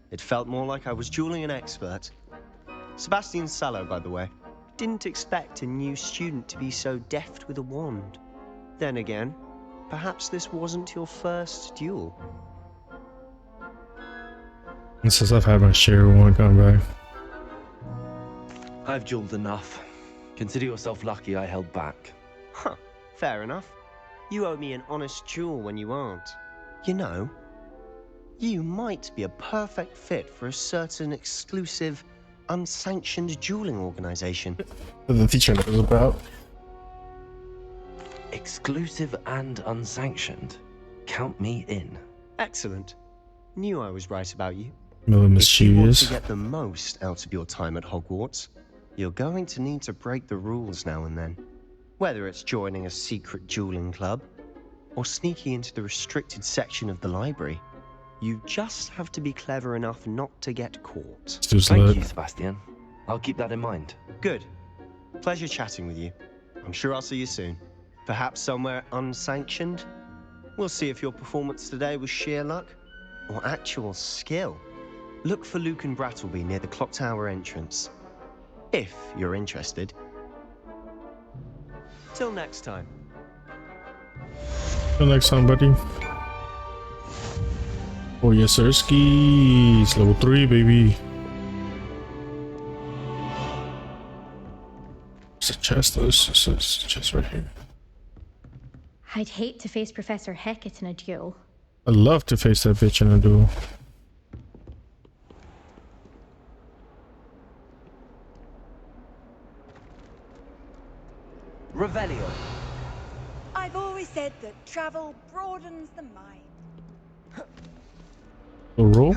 It felt more like I was dueling an expert. Sebastian Sallow, by the way. Didn't expect a new student to be so deft with a wand. Then again, perhaps this wasn't your first duel. And since I've had my share, we won't come back. I've dueled enough. Consider yourself lucky I held back. Huh, fair enough. You owe me an honest duel when you aren't. You know, you might be a perfect fit for a certain exclusive, unsanctioned dueling organization. That the teacher knows about. Exclusive and unsanctioned. Count me in. Excellent. Knew I was right about you. Really If you want mischievous. to get the most out of your time at Hogwarts, you're going to need to break the rules now and then. Whether it's joining a secret dueling club, or sneaking into the restricted section of the library, you just have to be clever enough not to get caught. Thank you, Sebastian. I'll keep that in mind. Good. Pleasure chatting with you. I'm sure I'll see you soon. Perhaps somewhere unsanctioned? We'll see if your performance today was sheer luck or actual skill. Look for Luke and Brattleby near the clock tower entrance. If you're interested. Till next time. Till next time, buddy. Oh yes, sir. Skis level 3, baby. It's a chest. It's a chest right here. I'd hate to face Professor Hecat in a duel. I'd love to face that bitch in a duel. Revelio. I've always said that travel broadens the mind. A roll?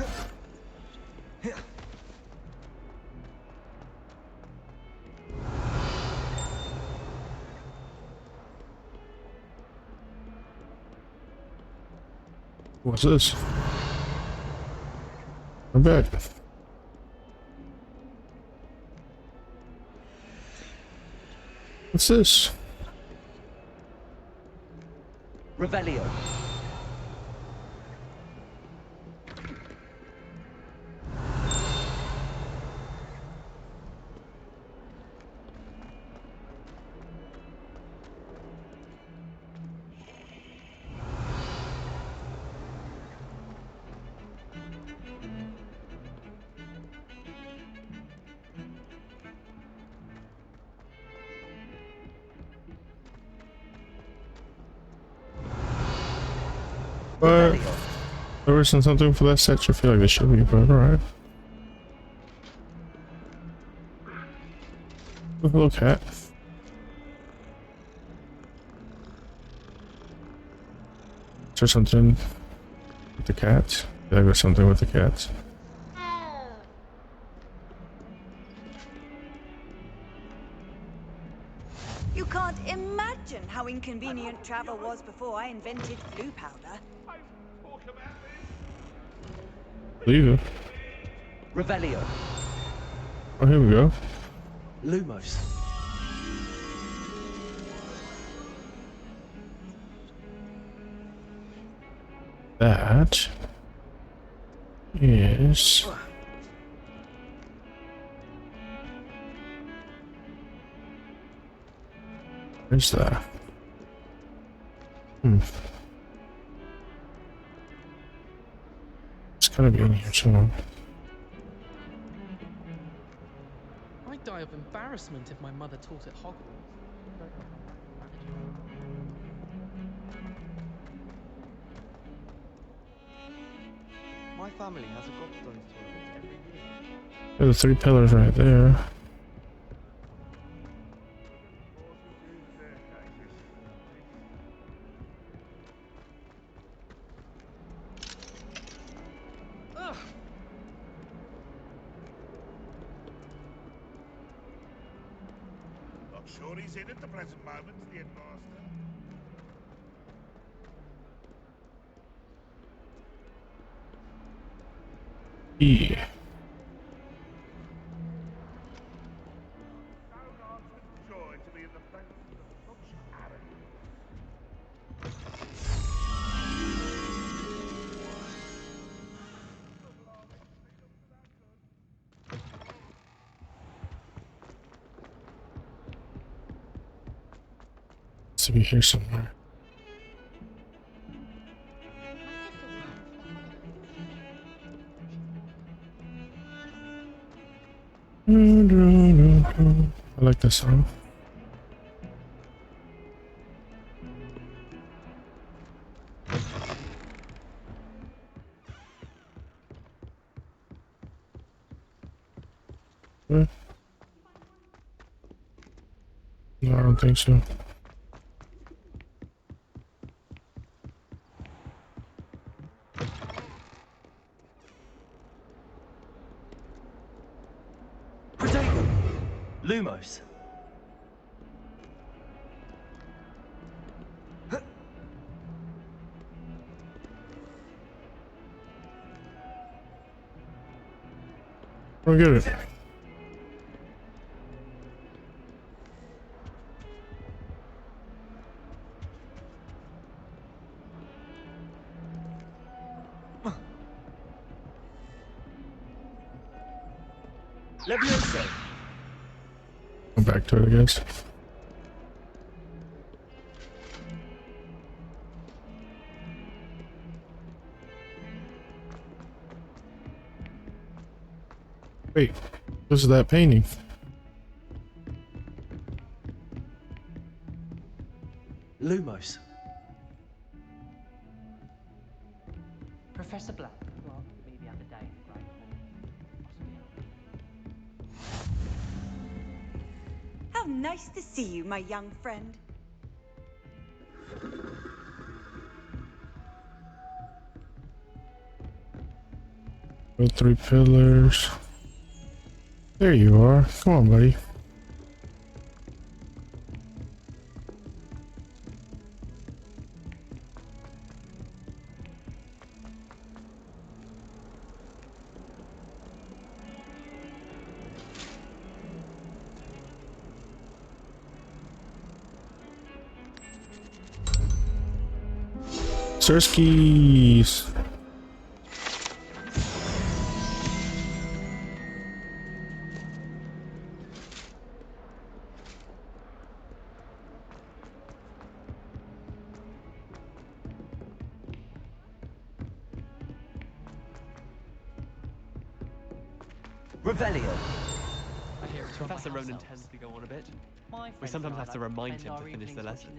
What's this? I'm back. What's this? Revelio. But there isn't something for that section. I feel like there should be, but alright. Hello, cat. Is there something with the cat? I feel like there's something with the cat. You can't imagine how inconvenient travel was before I invented blue powder. Leave it. Revelio. Oh, here we go. Lumos. That is Where's that? It's gotta be in here somewhere. I'd die of embarrassment if my mother taught at Hogwarts. My family has a gobstones tournament every year. There's the 3 pillars right there. Not sure he's in at the present moment, the headmaster. Yeah. Joy to be in the presence of such arrogance. To be here somewhere. I like this song. No, I don't think so. Lumos. I'll get it. Levioso. Come back to it, I guess. Wait, this is that painting. Lumos. Professor Black, you asked me the other day, right? How nice to see you, my young friend. The 3 pillars. There you are. Come on, buddy. Sirskis. Revelio. I hear Professor Ronan tends to go on a bit. We sometimes have to remind him to finish the lesson.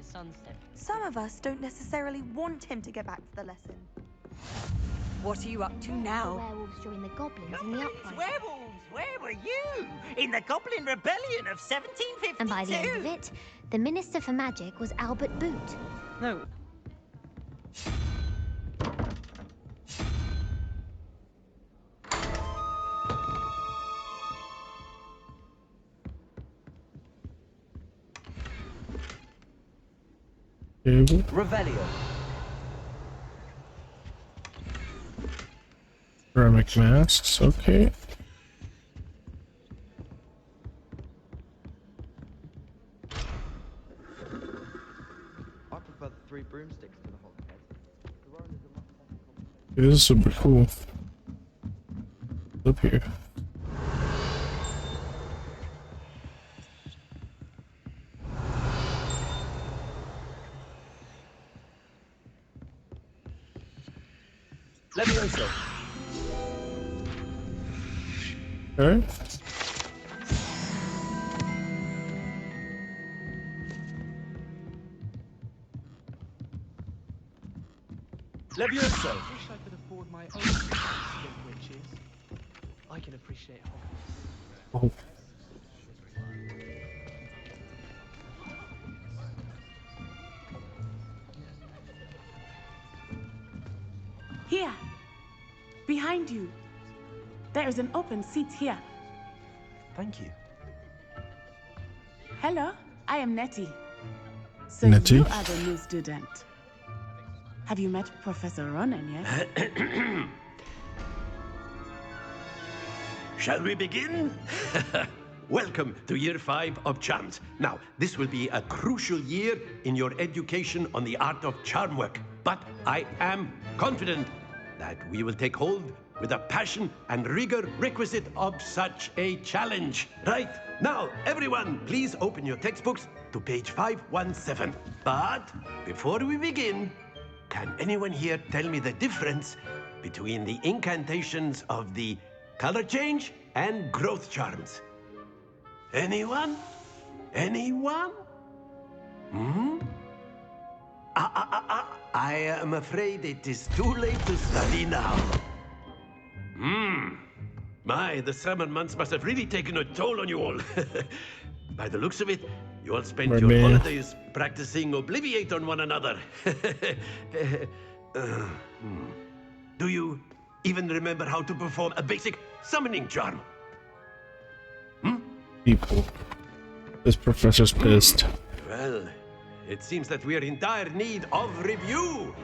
Some of us don't necessarily want him to get back to the lesson. What are you up to now? The werewolves joined the goblins in the uprising. Werewolves, where were you? In the Goblin Rebellion of 1752. And by the end of it, the Minister for Magic was Albert Boot. No. Revelio. Ceramic masks, okay. I prefer the 3 broomsticks to the hot head. The Ronan is a much better combination. This is super cool. Up here. Levioso. Okay. Levioso. I wish I could afford my own young witches. I can appreciate Hogwarts. Oh. Here, behind you. There is an open seat here. Thank you. Hello, I am Nettie. So Nettie? you are the new student. Have you met Professor Ronan yet? Shall we begin? Welcome to year 5 of charms. Now, this will be a crucial year in your education on the art of charm work. But I am confident that we will take hold with the passion and rigor requisite of such a challenge. Right, now, everyone, please open your textbooks to page 517. But before we begin, can anyone here tell me the difference between the incantations of the color change and growth charms? Anyone? Anyone? Hmm? I am afraid it is too late to study now. My, the summer months must have really taken a toll on you all. By the looks of it, you all spent your Man. holidays practicing Obliviate on one another. Do you even remember how to perform a basic summoning charm? People. This professor's pissed. Well, it seems that we are in dire need of review.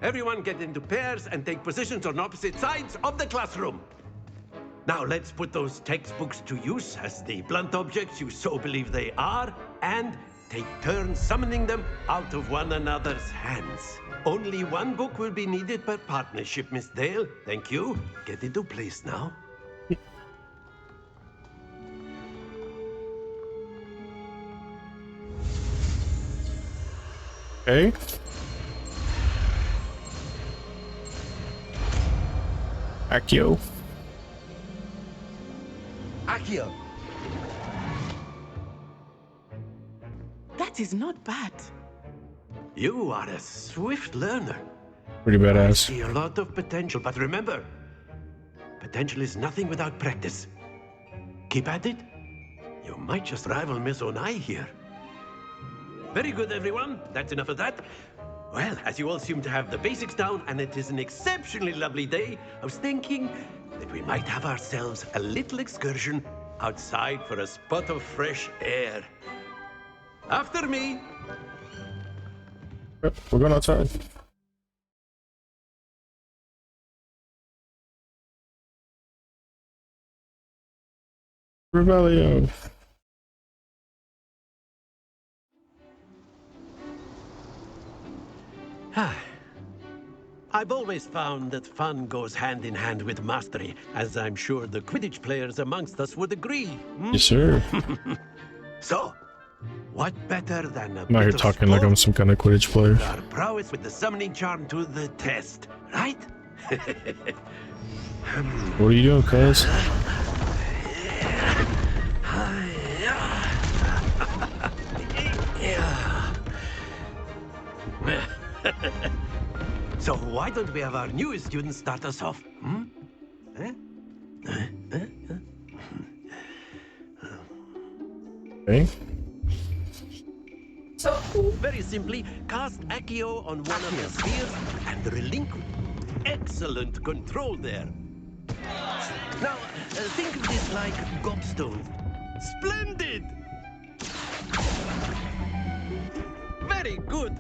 Everyone get into pairs and take positions on opposite sides of the classroom. Now let's put those textbooks to use as the blunt objects you so believe they are, and take turns summoning them out of one another's hands. Only one book will be needed per partnership, Miss Dale. Thank you. Get into place now. Okay. Accio. Accio. That is not bad. You are a swift learner. Pretty I badass. see a lot of potential, but remember, potential is nothing without practice. Keep at it. You might just rival Miss Onai here. Very good, everyone. That's enough of that. Well, as you all seem to have the basics down, and it is an exceptionally lovely day, I was thinking that we might have ourselves a little excursion outside for a spot of fresh air. After me. Yep, we're going outside. Revelio. I've always found that fun goes hand in hand with mastery, as I'm sure the Quidditch players amongst us would agree. Yes, sir. So, what better than a I'm out here bit of talking like I'm some kind of Quidditch player. our prowess with the summoning charm to the test, right? What are you doing, cuz? So why don't we have our newest student start us off? Okay. So, very simply, cast Accio on one of the spheres and relinquish. Excellent control there. Now, think of this like gobstones. Splendid! Very good.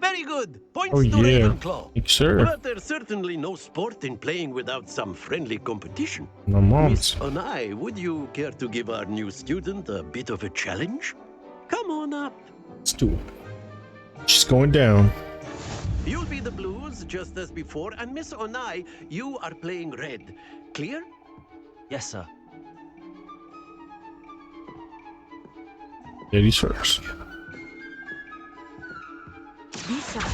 Very good. Points Oh, to yeah. Ravenclaw. Yes, sir. But there's certainly no sport in playing without some friendly competition. My mom's. Miss Onai, would you care to give our new student a bit of a challenge? Come on up. Let's do it. She's going down. You'll be the blues just as before, and Miss Onai, you are playing red. Clear? Yes, sir. Ladies first. Be sharp.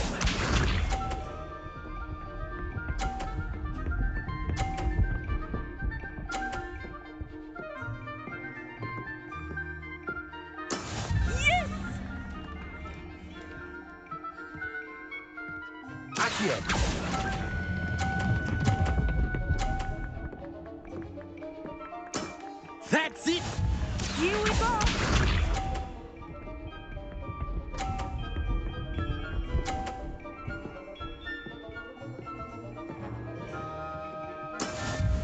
That's it! Here we go!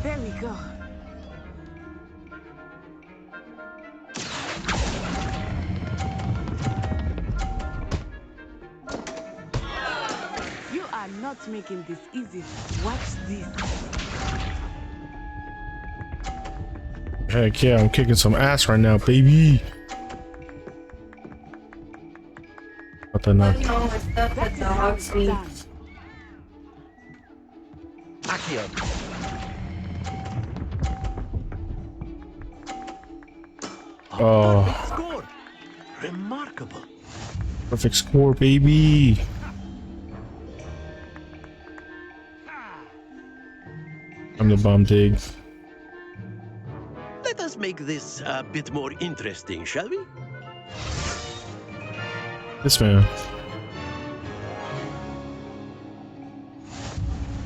There we go. You are not making this easy. Watch this. Heck yeah, I'm kicking some ass right now, baby. What the knock? Oh, Perfect score. Remarkable. perfect score, baby. I'm the bomb dig. Let us make this a bit more interesting, shall we? This man.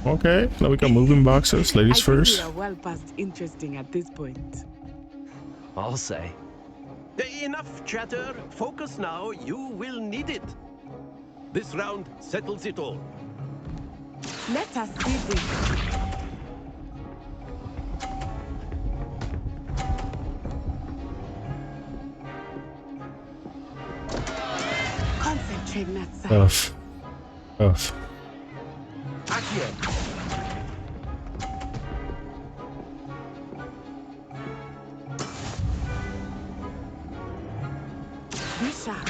Okay, now we got moving boxes. Ladies I first. think we are well past interesting at this point. I'll say. Enough chatter. Focus now. You will need it. This round settles it all. Let us see this. Concentrate, Natsa. Tough. Tough. Be sharp.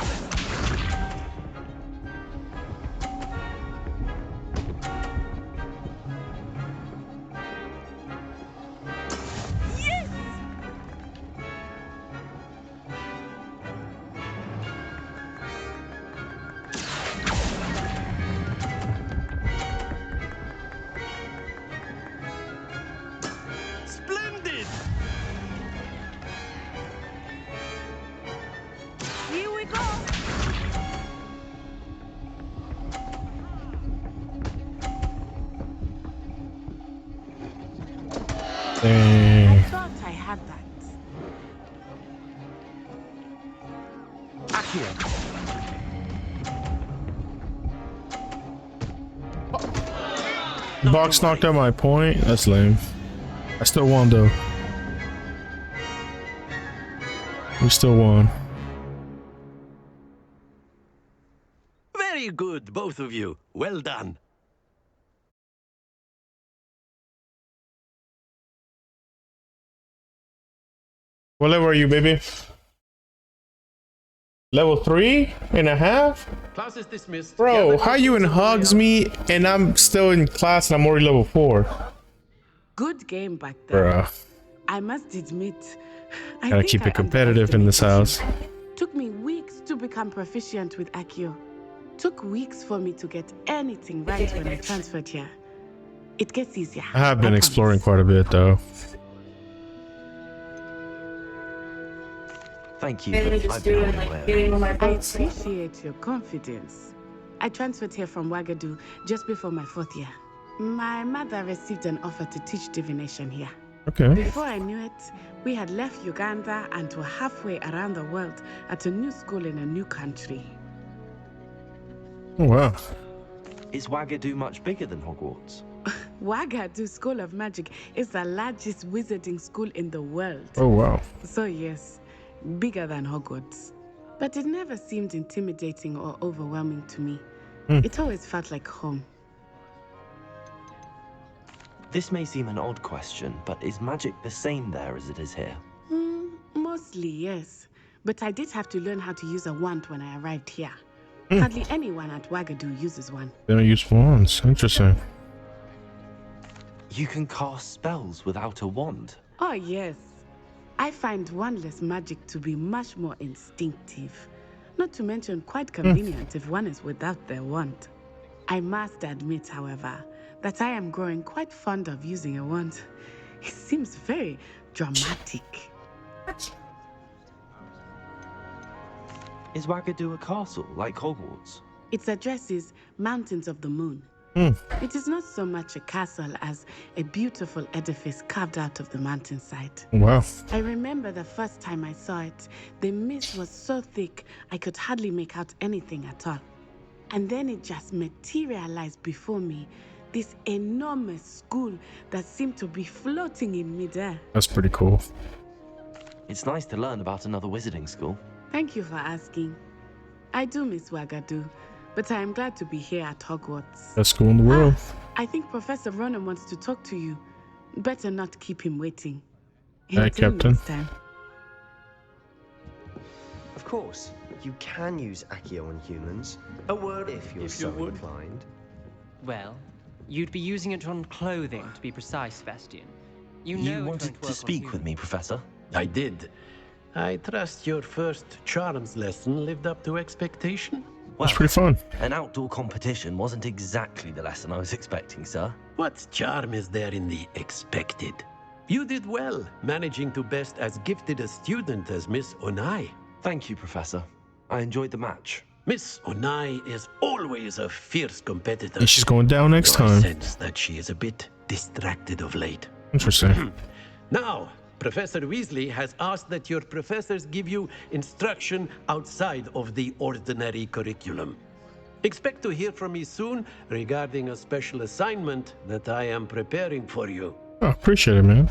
Yes! Splendid! Here we go. Dang. I thought I had that. Box knocked out my point. That's lame. I still won though. We still won. Very good, both of you. Well done. What level are you, baby? Level 3.5? Class is dismissed. Bro, how you in Hogsmeade and I'm still in class and I'm already level 4? Good game back there. Bruh. I must admit, I Gotta think keep I it competitive in this house. Took me weeks to become proficient with Accio. Took weeks for me to get anything right when I transferred here. It gets easier. I have been exploring quite a bit though. Thank you, but I've been unaware. I appreciate your confidence. I transferred here from Wagadu just before my 4th year. My mother received an offer to teach divination here. Okay. Before I knew it, we had left Uganda and were halfway around the world at a new school in a new country. Oh, wow. Is Wagadu much bigger than Hogwarts? Wagadu School of Magic is the largest wizarding school in the world. Oh, wow. So yes, bigger than Hogwarts. But it never seemed intimidating or overwhelming to me. It always felt like home. This may seem an odd question, but is magic the same there as it is here? Mostly, yes. But I did have to learn how to use a wand when I arrived here. Hardly anyone at Wagadu uses one. They don't use wands. Interesting. You can cast spells without a wand? Oh, yes. I find wandless magic to be much more instinctive, not to mention quite convenient if one is without their wand. I must admit, however, that I am growing quite fond of using a wand. It seems very dramatic. Is Wagadu a castle, like Hogwarts? Its address is Mountains of the Moon. It is not so much a castle as a beautiful edifice carved out of the mountainside. Wow. I remember the first time I saw it, the mist was so thick I could hardly make out anything at all. And then it just materialized before me, this enormous school that seemed to be floating in midair. That's pretty cool. It's nice to learn about another wizarding school. Thank you for asking. I do miss Wagadu, but I am glad to be here at Hogwarts. Best school in the world. I think Professor Ronan wants to talk to you. Better not keep him waiting. Hi, Captain. Next time. Of course, you can use Accio on humans. A word if you're so inclined. Well, you'd be using it on clothing, to be precise, Bastian. You know You wanted to speak with me, Professor? I did. I trust your first charms lesson lived up to expectation. Well, It's pretty fun. An outdoor competition wasn't exactly the lesson I was expecting, sir. What charm is there in the expected? You did well, managing to best as gifted a student as Miss Onai. Thank you, Professor. I enjoyed the match. Miss Onai is always a fierce competitor. And she's going down next I time. sense that she is a bit distracted of late. Interesting. Now, Professor Weasley has asked that your professors give you instruction outside of the ordinary curriculum. Expect to hear from me soon regarding a special assignment that I am preparing for you. Oh, appreciate it, man.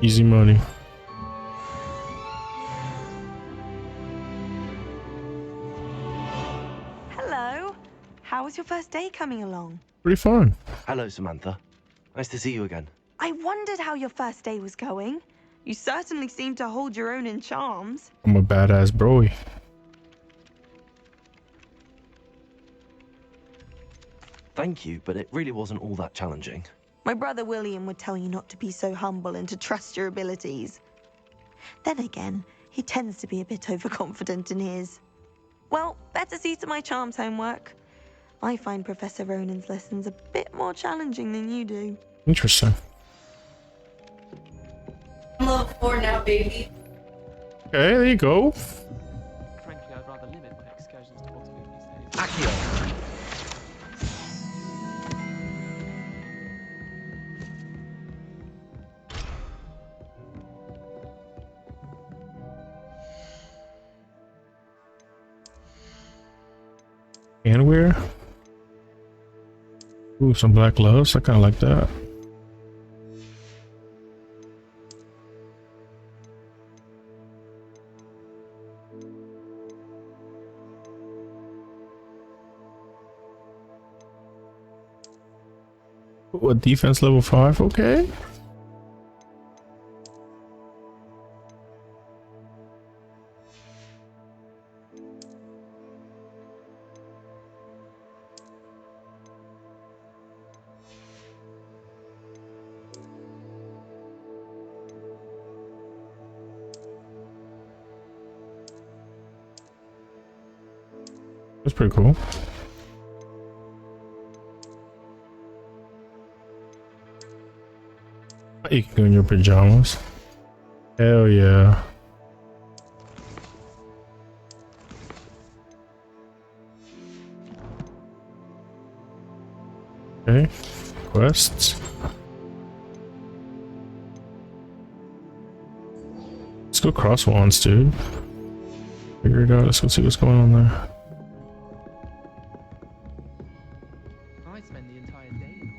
Easy money. Hello. How was your first day coming along? Pretty fun. Hello, Samantha. Nice to see you again. I wondered how your first day was going. You certainly seem to hold your own in charms. I'm a badass broy. Thank you, but it really wasn't all that challenging. My brother William would tell you not to be so humble and to trust your abilities. Then again, he tends to be a bit overconfident in his. Well, better see to my charms homework. I find Professor Ronan's lessons a bit more challenging than you do. Interesting. I'm level 4 now, baby. Okay, there you go. Frankly, I'd rather limit my excursions to Hogsmeade these days. Accio! And wear. Ooh, some black gloves. I kind of like that. Ooh, a defense level 5. Okay. That's pretty cool. You can go in your pajamas. Hell yeah. Okay. Quests. Let's go cross wands, dude. Figure it out. Let's go see what's going on there. I spend the entire day in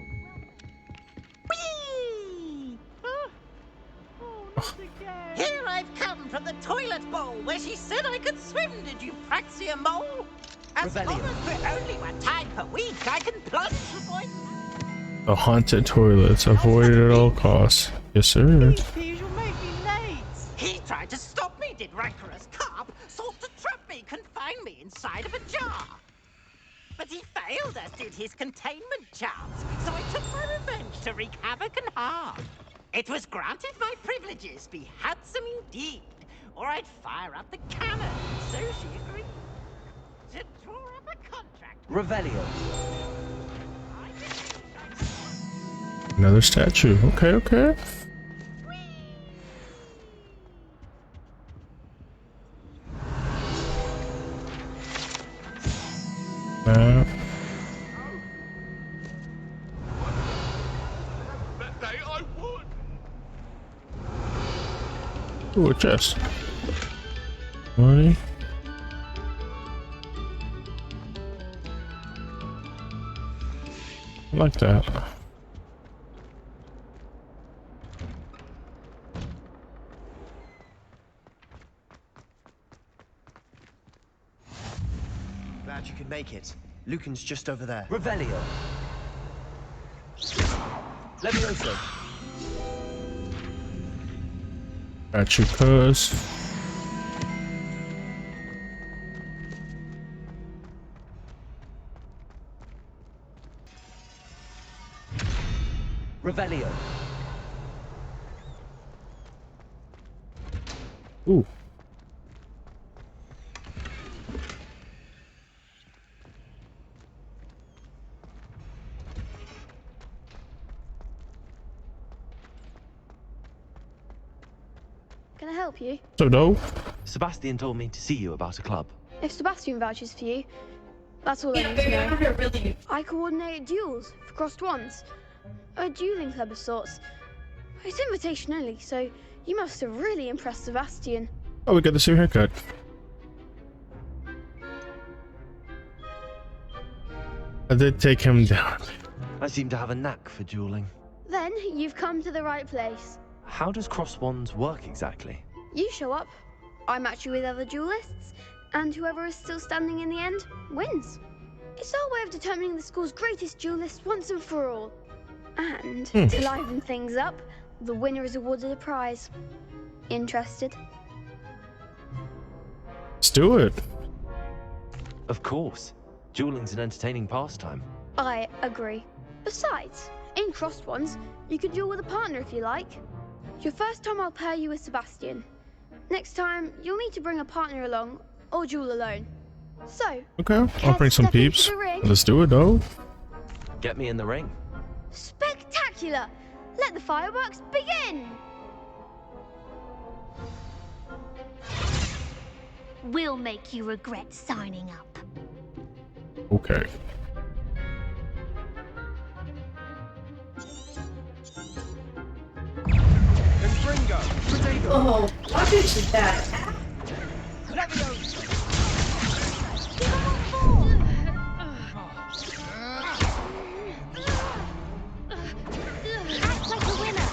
Hogwarts. Here I've come from the toilet bowl where she said I could swim, did you praxia mole? As long as we're only one time per week, I can plunge the boy. The haunted toilets. Avoided at all costs. Yes, sir. Please, you'll make me late. He tried to stop me, did rancorous carp. Sought to trap me, confine me inside of a jar. But he failed us did his containment charms, so I took my revenge to wreak havoc and harm. It was granted my privileges be handsome indeed, or I'd fire up the cannon, so she agreed to draw up a contract. Revelio. Another statue. Okay, okay. That day I won. Ooh, a chest. Money. I like that. Glad you could make it. Lucan's just over there. Revelio. Levioso. Got you, cuz. Revelio. Ooh. Can I help you? So dope. Sebastian told me to see you about a club. If Sebastian vouches for you, that's all I need to know. I coordinate duels for crossed wands. A dueling club of sorts. It's invitation only, so you must have really impressed Sebastian. Oh, we got the same haircut. I did take him down. I seem to have a knack for dueling. Then you've come to the right place. How does cross wands work exactly? You show up, I match you with other duelists, and whoever is still standing in the end wins. It's our way of determining the school's greatest duelist once and for all. And to liven things up, the winner is awarded a prize. Interested? Let's do it. Of course. Dueling's an entertaining pastime. I agree. Besides, in crossed ones, you can duel with a partner if you like. Your first time I'll pair you with Sebastian. Next time, you'll need to bring a partner along, or duel alone. So, Okay, I'll bring some peeps. Let's do it, though. Get me in the ring. Spectacular! Let the fireworks begin! We'll make you regret signing up. Okay. Oh, what is that? Act like a winner.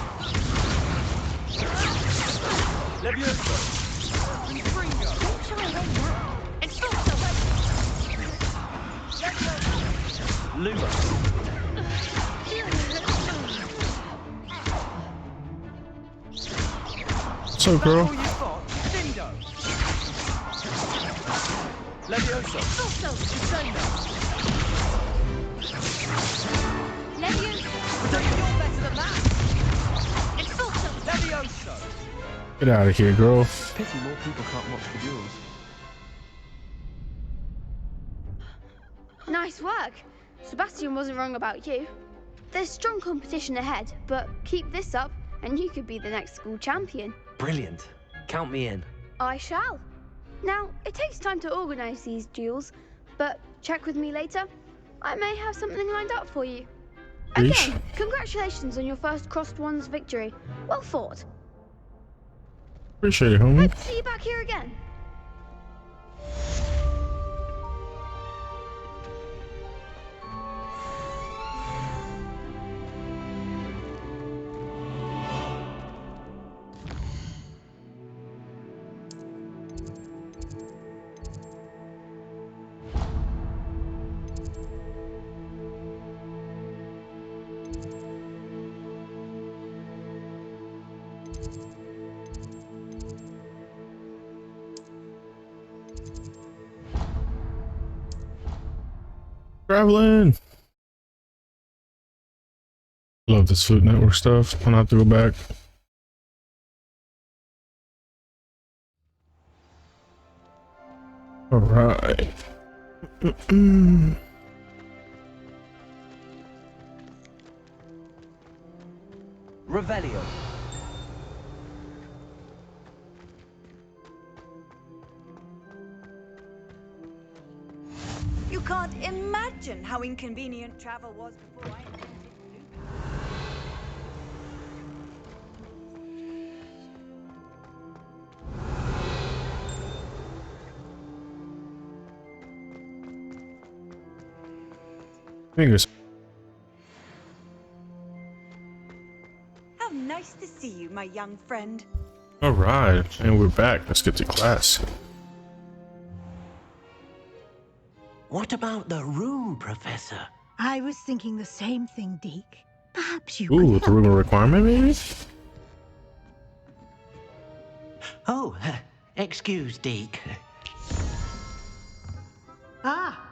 Don't shy away now. It's not so Luma. So, girl. Levioso. Get out of here, girl. Pity more people can't watch the duels. Nice work. Sebastian wasn't wrong about you. There's strong competition ahead, but keep this up and you could be the next school champion. Brilliant. Count me in. I shall. Now, it takes time to organize these duels, but check with me later. I may have something lined up for you. Again, congratulations on your first crossed wands victory. Well fought. Appreciate it, homie. Hope to see you back here again. Traveling. Love this Food Network stuff. I'm gonna have to go back. All right. Revelio. You can't imagine how inconvenient travel was before I invented blue power. Fingers. How nice to see you, my young friend. All right, and we're back. Let's get to class. What about the room, Professor? I was thinking the same thing, Deke. Perhaps you Ooh, could the room of requirement, maybe? Oh, excuse, Deke. Ah,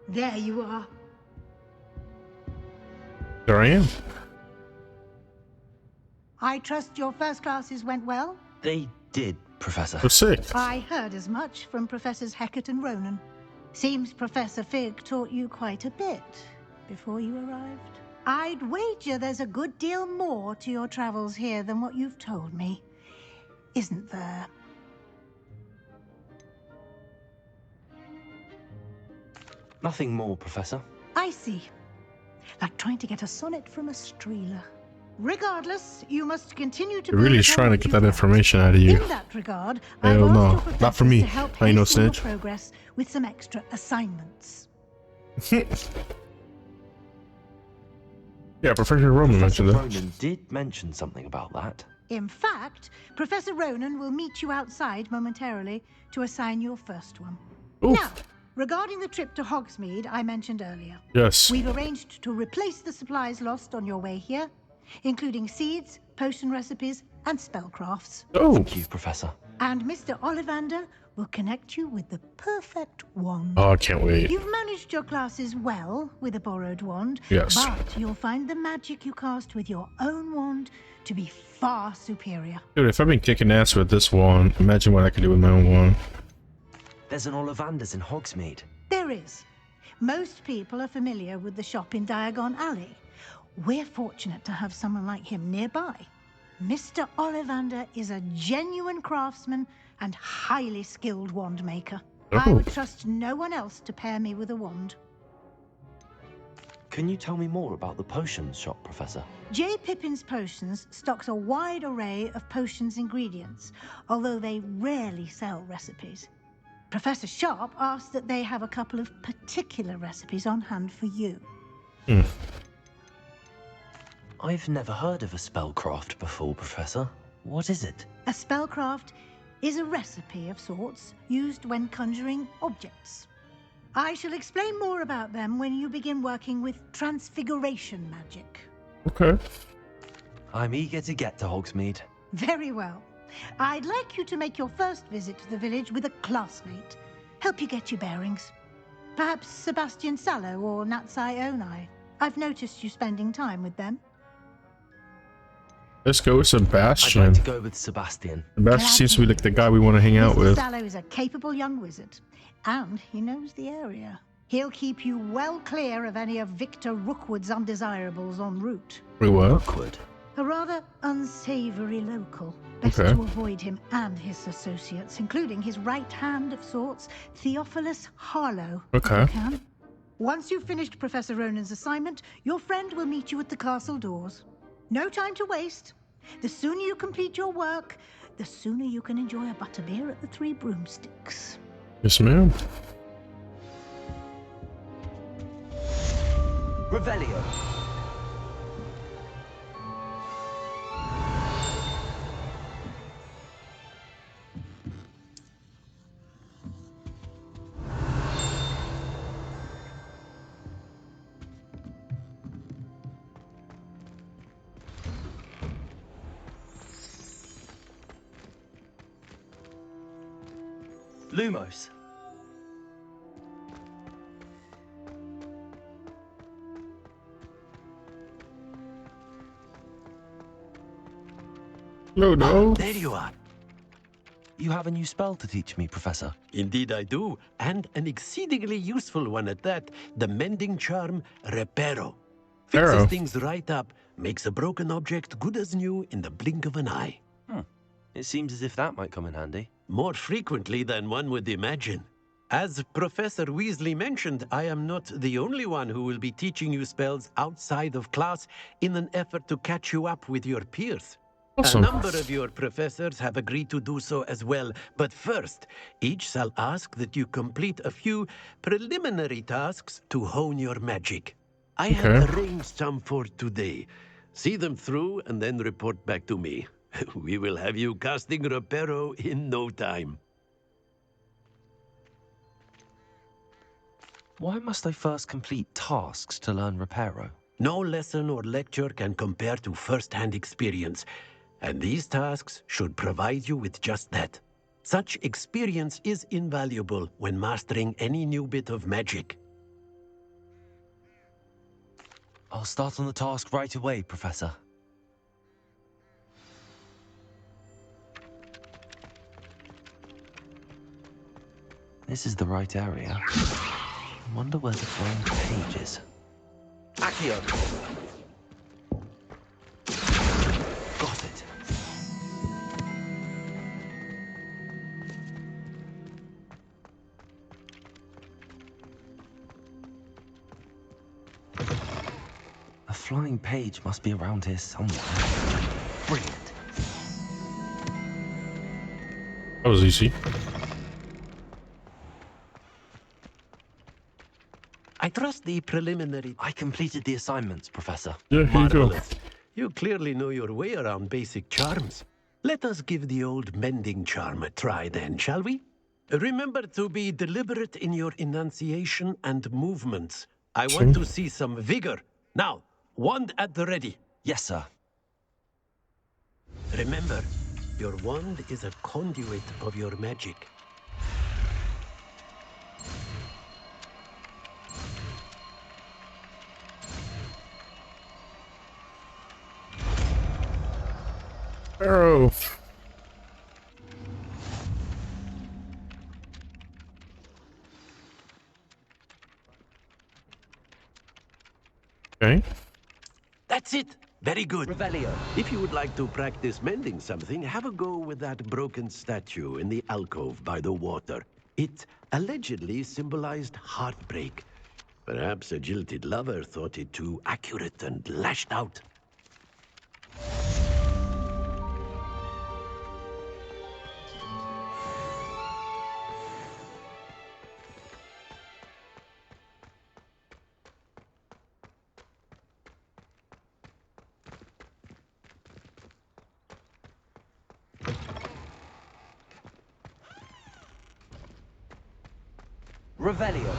there you are. There I am. I trust your first classes went well? They did, Professor. I'm sick. I heard as much from Professors Hecat and Ronan. Seems Professor Fig taught you quite a bit before you arrived. I'd wager there's a good deal more to your travels here than what you've told me. Isn't there? Nothing more, Professor. I see. Like trying to get a sonnet from a streeler. Regardless, you must continue to They're really build trying to upon get what that you've information out of you. In that regard, Hell I've no, asked your not for professors me. to help I ain't no hasten your snitch. progress with some extra assignments. Yeah, Professor Roman mentioned that. Ronan did mention something about that. In fact, Professor Ronan will meet you outside momentarily to assign your first one. Oof. Now, regarding the trip to Hogsmeade I mentioned earlier. Yes. We've arranged to replace the supplies lost on your way here, including seeds, potion recipes, and spellcrafts. Oh. Thank you, Professor. And Mr. Ollivander will connect you with the perfect wand. Oh, I can't wait. You've managed your classes well with a borrowed wand, Yes. but you'll find the magic you cast with your own wand to be far superior. Dude, if I've been kicking ass with this wand, imagine what I could do with my own wand. There's an Ollivander's in Hogsmeade. There is. Most people are familiar with the shop in Diagon Alley. We're fortunate to have someone like him nearby. Mr. Ollivander is a genuine craftsman and highly skilled wand maker. I Oh. would trust no one else to pair me with a wand. Can you tell me more about the potions shop, Professor? J. Pippin's Potions stocks a wide array of potions ingredients, although they rarely sell recipes. Professor Sharp asked that they have a couple of particular recipes on hand for you. I've never heard of a spellcraft before, Professor. What is it? A spellcraft is a recipe of sorts used when conjuring objects. I shall explain more about them when you begin working with transfiguration magic. Okay. I'm eager to get to Hogsmeade. Very well. I'd like you to make your first visit to the village with a classmate. Help you get your bearings. Perhaps Sebastian Sallow or Natsai Onai. I've noticed you spending time with them. Let's go with Sebastian. I'd like to go with Sebastian. Sebastian seems to be like the guy we want to hang out Mr. with. Sallow is a capable young wizard, and he knows the area. He'll keep you well clear of any of Victor Rookwood's undesirables en route. Wait, what? Rookwood? A rather unsavory local. Best Okay. to avoid him and his associates, including his right hand of sorts, Theophilus Harlow. if Okay. you can. Once you've finished Professor Ronan's assignment, your friend will meet you at the castle doors. No time to waste. The sooner you complete your work, the sooner you can enjoy a butterbeer at the Three Broomsticks. Yes, ma'am. Revelio. Lumos. No, no. There you are. You have a new spell to teach me, Professor. Indeed I do, and an exceedingly useful one at that. The mending charm, Reparo. Fixes Arrow. things right up, makes a broken object good as new in the blink of an eye. It seems as if that might come in handy. More frequently than one would imagine. As Professor Weasley mentioned, I am not the only one who will be teaching you spells outside of class in an effort to catch you up with your peers. Awesome. A number of your professors have agreed to do so as well, but first, each shall ask that you complete a few preliminary tasks to hone your magic. I have arranged some for today. See them through and then report back to me. We will have you casting Reparo in no time. Why must I first complete tasks to learn Reparo? No lesson or lecture can compare to first-hand experience, and these tasks should provide you with just that. Such experience is invaluable when mastering any new bit of magic. I'll start on the task right away, Professor. This is the right area. I wonder where the flying page is. Accio! Got it. A flying page must be around here somewhere. Brilliant. That was easy. I trust the preliminary... I completed the assignments, Professor. Yeah, here you go. Marvelous. You clearly know your way around basic charms. Let us give the old mending charm a try then, shall we? Remember to be deliberate in your enunciation and movements. I want to see some vigor. Now, wand at the ready. Yes, sir. Remember, your wand is a conduit of your magic. Arrow. Okay. That's it. Very good. Revelio. If you would like to practice mending something, have a go with that broken statue in the alcove by the water. It allegedly symbolized heartbreak. Perhaps a jilted lover thought it too accurate and lashed out. Revelio.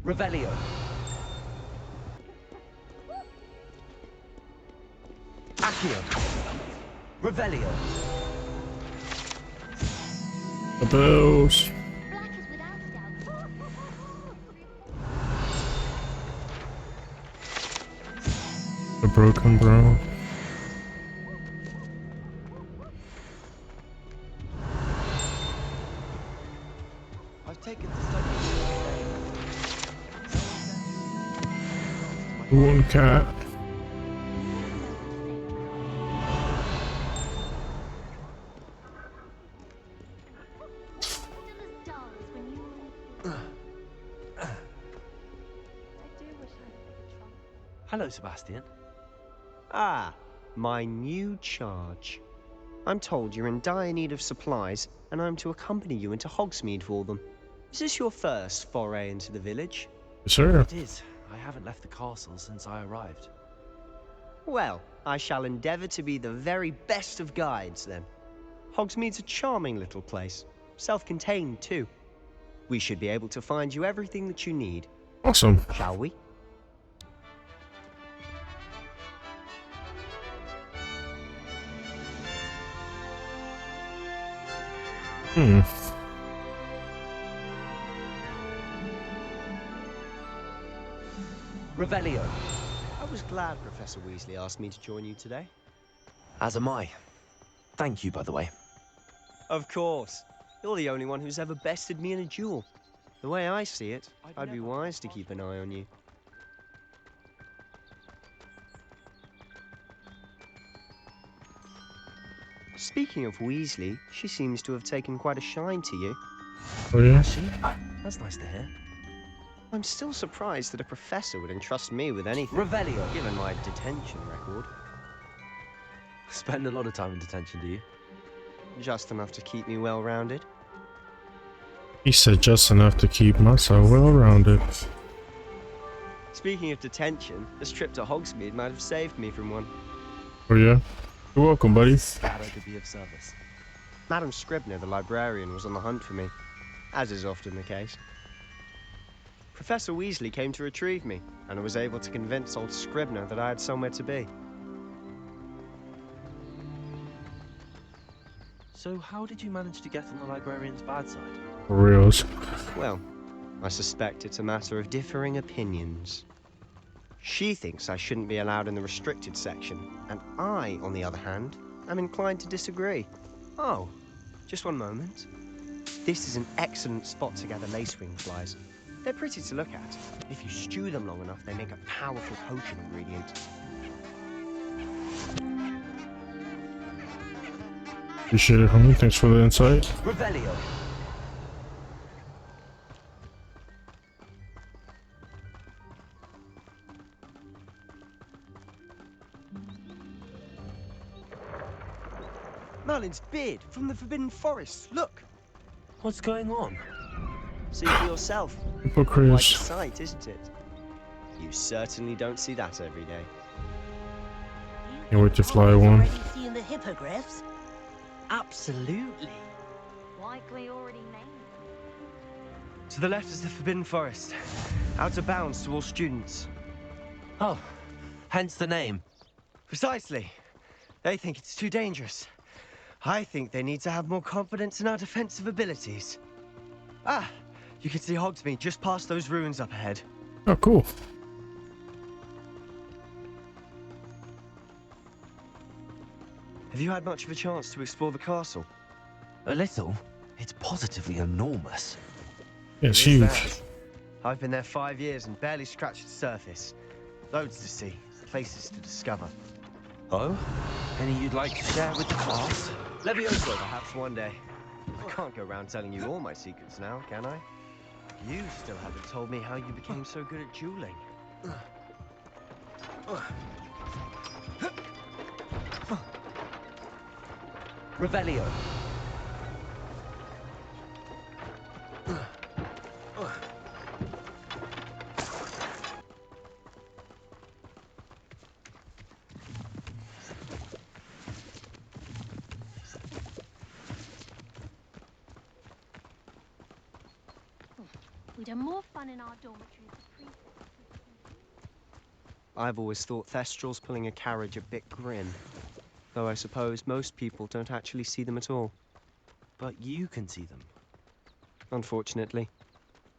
Revelio. Accio. Revelio. The bells. The broken bro. I've taken to study. One cat. Hello, Sebastian. Ah, my new charge. I'm told you're in dire need of supplies, and I'm to accompany you into Hogsmeade for them. Is this your first foray into the village? Sure. It is. I haven't left the castle since I arrived. Well, I shall endeavour to be the very best of guides, then. Hogsmeade's a charming little place. Self-contained, too. We should be able to find you everything that you need. Awesome. Shall we? Revelio. I was glad Professor Weasley asked me to join you today. As am I. Thank you, by the way. Of course. You're the only one who's ever bested me in a duel. The way I see it, I'd be wise to keep an eye on you. Speaking of Weasley, she seems to have taken quite a shine to you. Oh yeah? That's nice to hear. I'm still surprised that a professor would entrust me with anything. Revelio. Given my detention record. Spend a lot of time in detention, do you? Just enough to keep me well-rounded. He said just enough to keep myself well-rounded. Speaking of detention, this trip to Hogsmeade might have saved me from one. Oh yeah? You're welcome, buddy. Glad I could be of service. Madam Scribner, the librarian, was on the hunt for me, as is often the case. Professor Weasley came to retrieve me, and I was able to convince old Scribner that I had somewhere to be. So how did you manage to get on the librarian's bad side? For reals. Well, I suspect it's a matter of differing opinions. She thinks I shouldn't be allowed in the restricted section, and I, on the other hand, am inclined to disagree. Oh, just one moment. This is an excellent spot to gather lacewing flies. They're pretty to look at. If you stew them long enough, they make a powerful potion ingredient. Appreciate it, homie. Thanks for the insight. Revelio. Merlin's beard from the Forbidden Forest. Look. What's going on? See for yourself. Hypocrite. Quite a sight, isn't it? You certainly don't see that every day. Can't wait to fly one. Already seen the hippogriffs? Absolutely. Likely already named. To the left is the Forbidden Forest. Out of bounds to all students. Oh, hence the name. Precisely. They think it's too dangerous. I think they need to have more confidence in our defensive abilities. Ah, you can see Hogsmeade just past those ruins up ahead. Oh, cool. Have you had much of a chance to explore the castle? A little. It's positively enormous. Yeah, it's It is huge. that. I've been there 5 years and barely scratched the surface. Loads to see, places to discover. Oh? Any you'd like to share with the class? Levioso, perhaps one day. I can't go around telling you all my secrets now, can I? You still haven't told me how you became so good at dueling. Revelio. We'd have more fun in our dormitories. I've always thought Thestrals pulling a carriage a bit grim. Though I suppose most people don't actually see them at all. But you can see them. Unfortunately.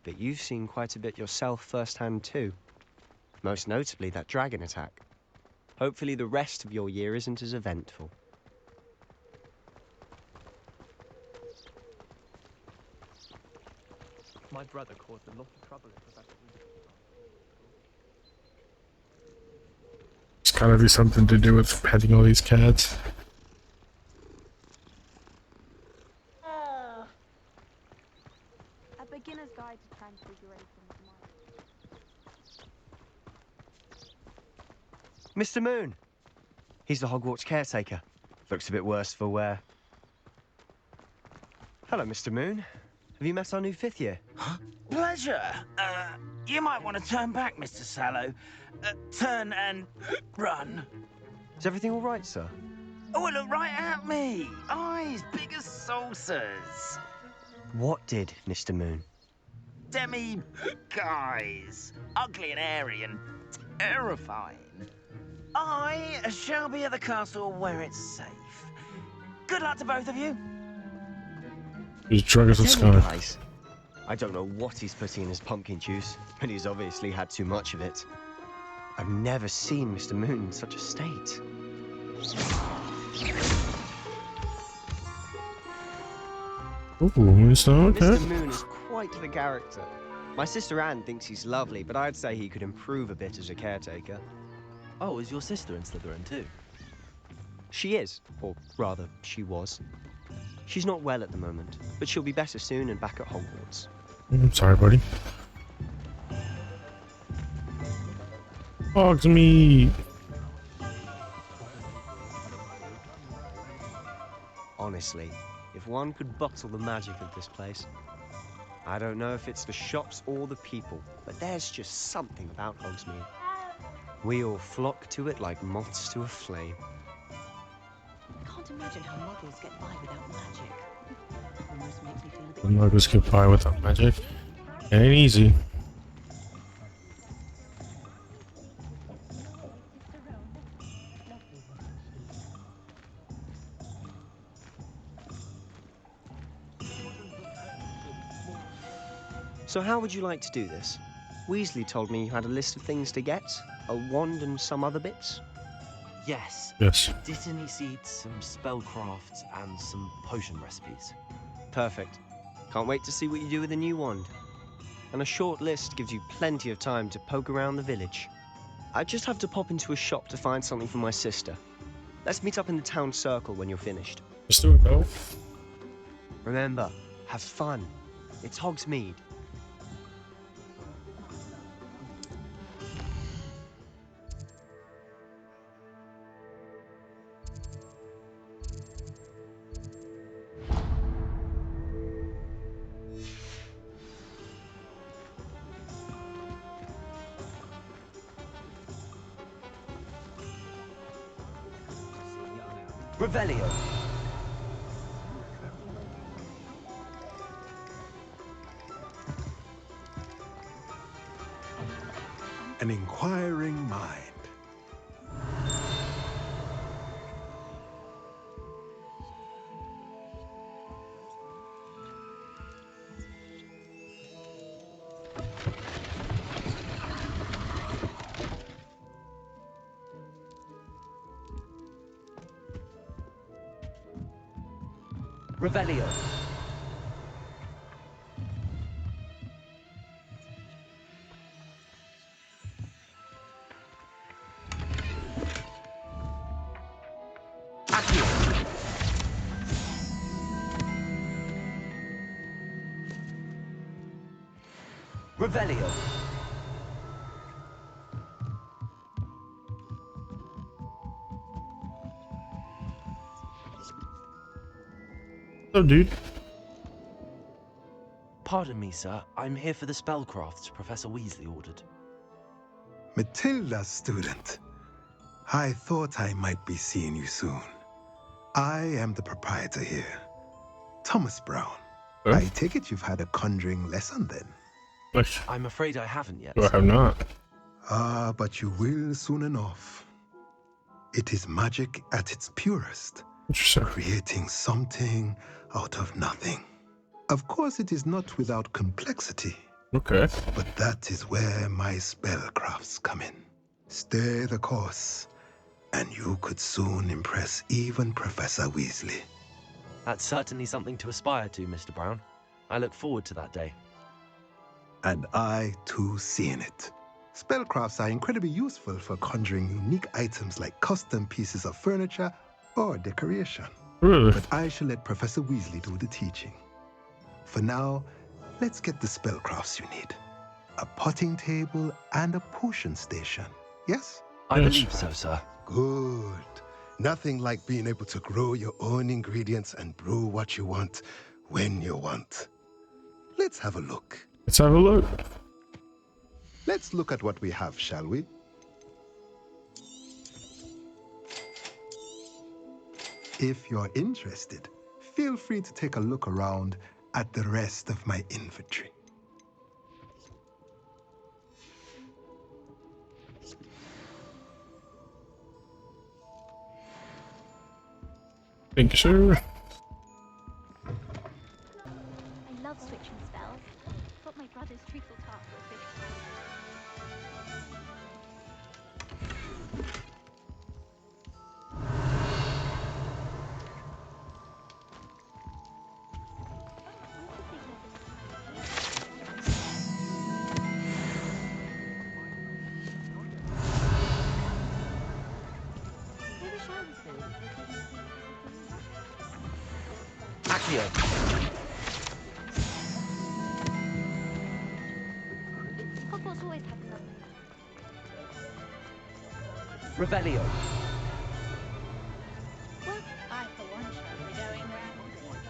But you've seen quite a bit yourself firsthand too. Most notably that dragon attack. Hopefully the rest of your year isn't as eventful. My brother caused a lot of trouble at Professor Weasley's. It's gotta be something to do with petting all these cats. A beginner's guide to transfiguration of mind. Mr. Moon! He's the Hogwarts caretaker. Looks a bit worse for wear. Hello, Mr. Moon. Have you met our new 5th year? Pleasure. You might want to turn back, Mr. Sallow. Turn and run. Is everything all right, sir? Oh, look right at me. Eyes big as saucers. What did, Mr. Moon? Guys. Ugly and airy and terrifying. I shall be at the castle where it's safe. Good luck to both of you. He's drunk as a skunk. Guys, I don't know what he's putting in his pumpkin juice, but he's obviously had too much of it. I've never seen Mr. Moon in such a state. Ooh, Mr. Mr. Moon is quite the character. My sister Anne thinks he's lovely, but I'd say he could improve a bit as a caretaker. Oh, is your sister in Slytherin too? She is, or rather, she was. She's not well at the moment, but she'll be better soon and back at Hogwarts. I'm sorry, buddy. Hogsmeade. Honestly, if one could bottle the magic of this place. I don't know if it's the shops or the people, but there's just something about Hogsmeade. We all flock to it like moths to a flame. I can't imagine how muggles get by without magic. It almost makes me feel a bit... The muggles get by without magic. It ain't easy. So how would you like to do this? Weasley told me you had a list of things to get, a wand and some other bits. Yes. Yes. Dittany seeds, some spellcrafts, and some potion recipes. Perfect. Can't wait to see what you do with the new wand. And a short list gives you plenty of time to poke around the village. I just have to pop into a shop to find something for my sister. Let's meet up in the town circle when you're finished. Just do it, though. Remember, have fun. It's Hogsmeade. Revelio. An inquiring mind. Revelio. Revelio. Hello, dude. Pardon me, sir. I'm here for the spellcrafts Professor Weasley ordered. Matilda's student. I thought I might be seeing you soon. I am the proprietor here, Thomas Brown. Huh? I take it you've had a conjuring lesson then? I'm afraid I haven't yet. I have not. But you will soon enough. It is magic at its purest. Interesting. Creating something out of nothing. Of course, it is not without complexity. Okay. But that is where my spellcrafts come in. Stay the course, and you could soon impress even Professor Weasley. That's certainly something to aspire to, Mr. Brown. I look forward to that day. And I, too, seeing it. Spellcrafts are incredibly useful for conjuring unique items like custom pieces of furniture or decoration. Really? But I shall let Professor Weasley do the teaching. For now, let's get the spellcrafts you need. A potting table and a potion station, yes? I believe so, sir. Good. Nothing like being able to grow your own ingredients and brew what you want when you want. Let's have a look. Let's have a look. Let's look at what we have, shall we? If you're interested, feel free to take a look around at the rest of my inventory. Thank you, sir. I love switching spells. Got my brother's treacle tart for a fish fry. Accio. Hogwarts always has something. Revelio. Well, I for one shall be going round and seeing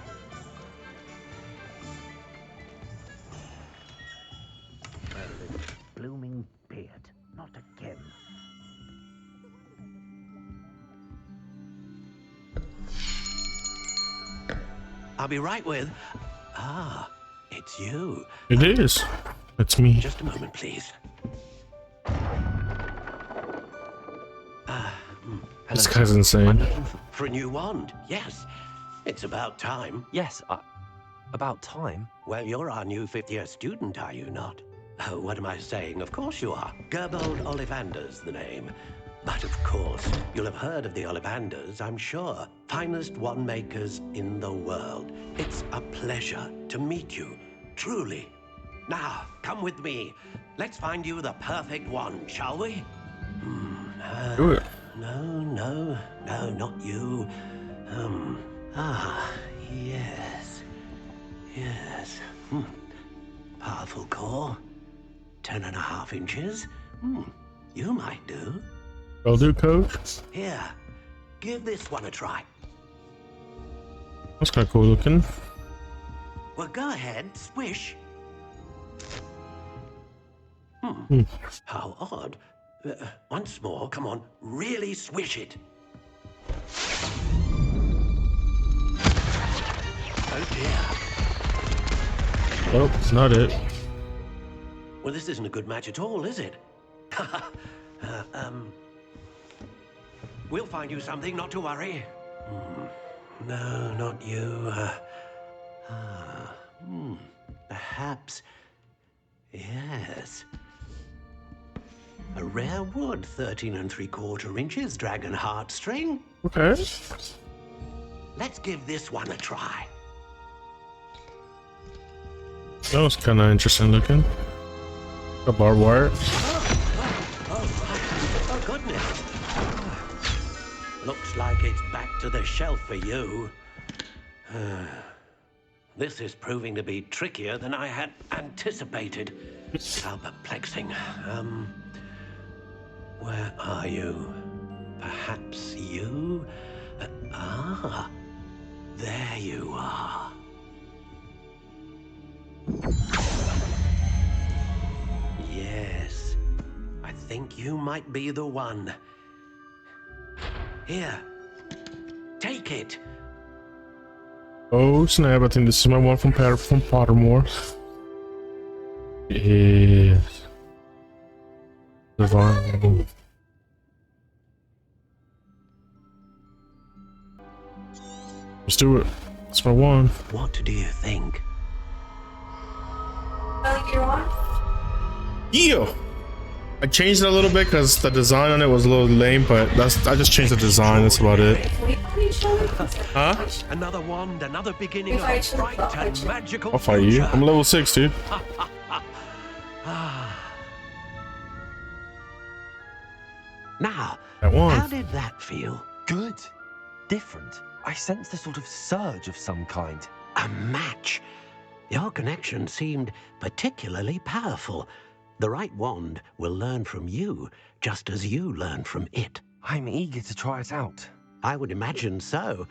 Blooming beard. Not again. I'll be right with. Ah, it's you. It is. It's me. Just a moment, please. This guy's insane. I'm looking for a new wand. Yes, it's about time. Yes, about time. Well, you're our new fifth-year student, are you not? Oh, what am I saying? Of course you are. Gerbold Ollivander's the name. But of course, you'll have heard of the Ollivanders, I'm sure. Finest wand makers in the world. It's a pleasure to meet you, truly. Now, come with me. Let's find you the perfect wand, shall we? Do it. No, not you. Yes. Powerful core. 10.5 inches. You might do. I'll do, coach. Here, give this one a try. That's kind of cool looking. Well, go ahead, swish. How odd. Once more, come on, really swish it. Oh dear. Oh, it's not it. Well, this isn't a good match at all, is it? We'll find you something, not to worry. No, not you. Perhaps. Yes. A rare wood, 13 3/4 inches, dragon heartstring. Okay. Let's give this one a try. That was kind of interesting looking. A barbed wire. Oh, goodness. Looks like it's back to the shelf for you. This is proving to be trickier than I had anticipated. How perplexing. Where are you? Perhaps you? There you are. Yes, I think you might be the one. Here, take it. Oh snap! I think this is my one from Pottermore. Yes. Divine. Let's do it. It's my one. What do you think? Yeah. I changed it a little bit because the design on it was a little lame, but I just changed the design. That's about it. Huh? Another wand, another beginning of a bright and magical I'll fight you. I'm level 6, dude. Now, one. how did that feel? Good. Different. I sensed a sort of surge of some kind. A match. Your connection seemed particularly powerful. The right wand will learn from you, just as you learn from it. I'm eager to try it out. I would imagine so.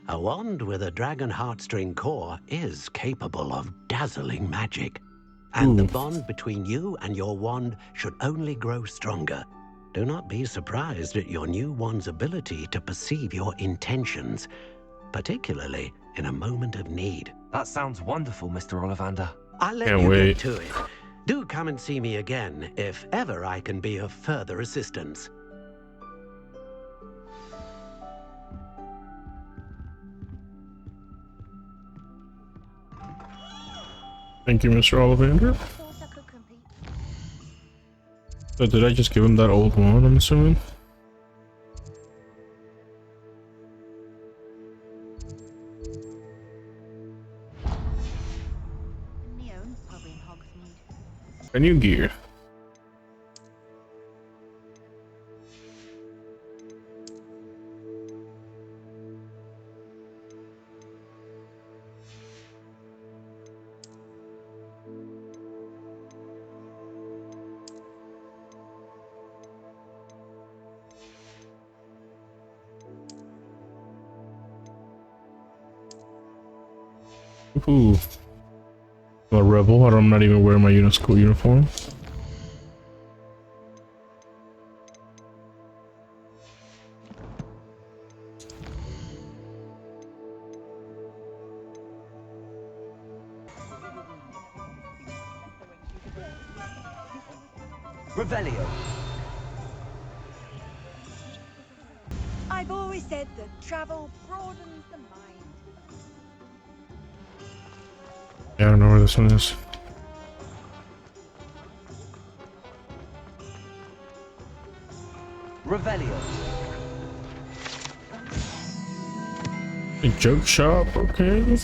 A wand with a dragon heartstring core is capable of dazzling magic. And the bond between you and your wand should only grow stronger. Do not be surprised at your new wand's ability to perceive your intentions, particularly in a moment of need. That sounds wonderful, Mr. Ollivander. I'll let Can't you wait. get to it. Do come and see me again if ever I can be of further assistance. Thank you, Mr. Ollivander. So did I just give him that old one, I'm assuming? Neo's probably in Hogsmeade. A new gear. Ooh. I'm a rebel. I'm not even wearing my school uniform. Revelio. I've always said that travel broadens the mind. Yeah, I don't know where this one is. Revelio. A joke shop, okay.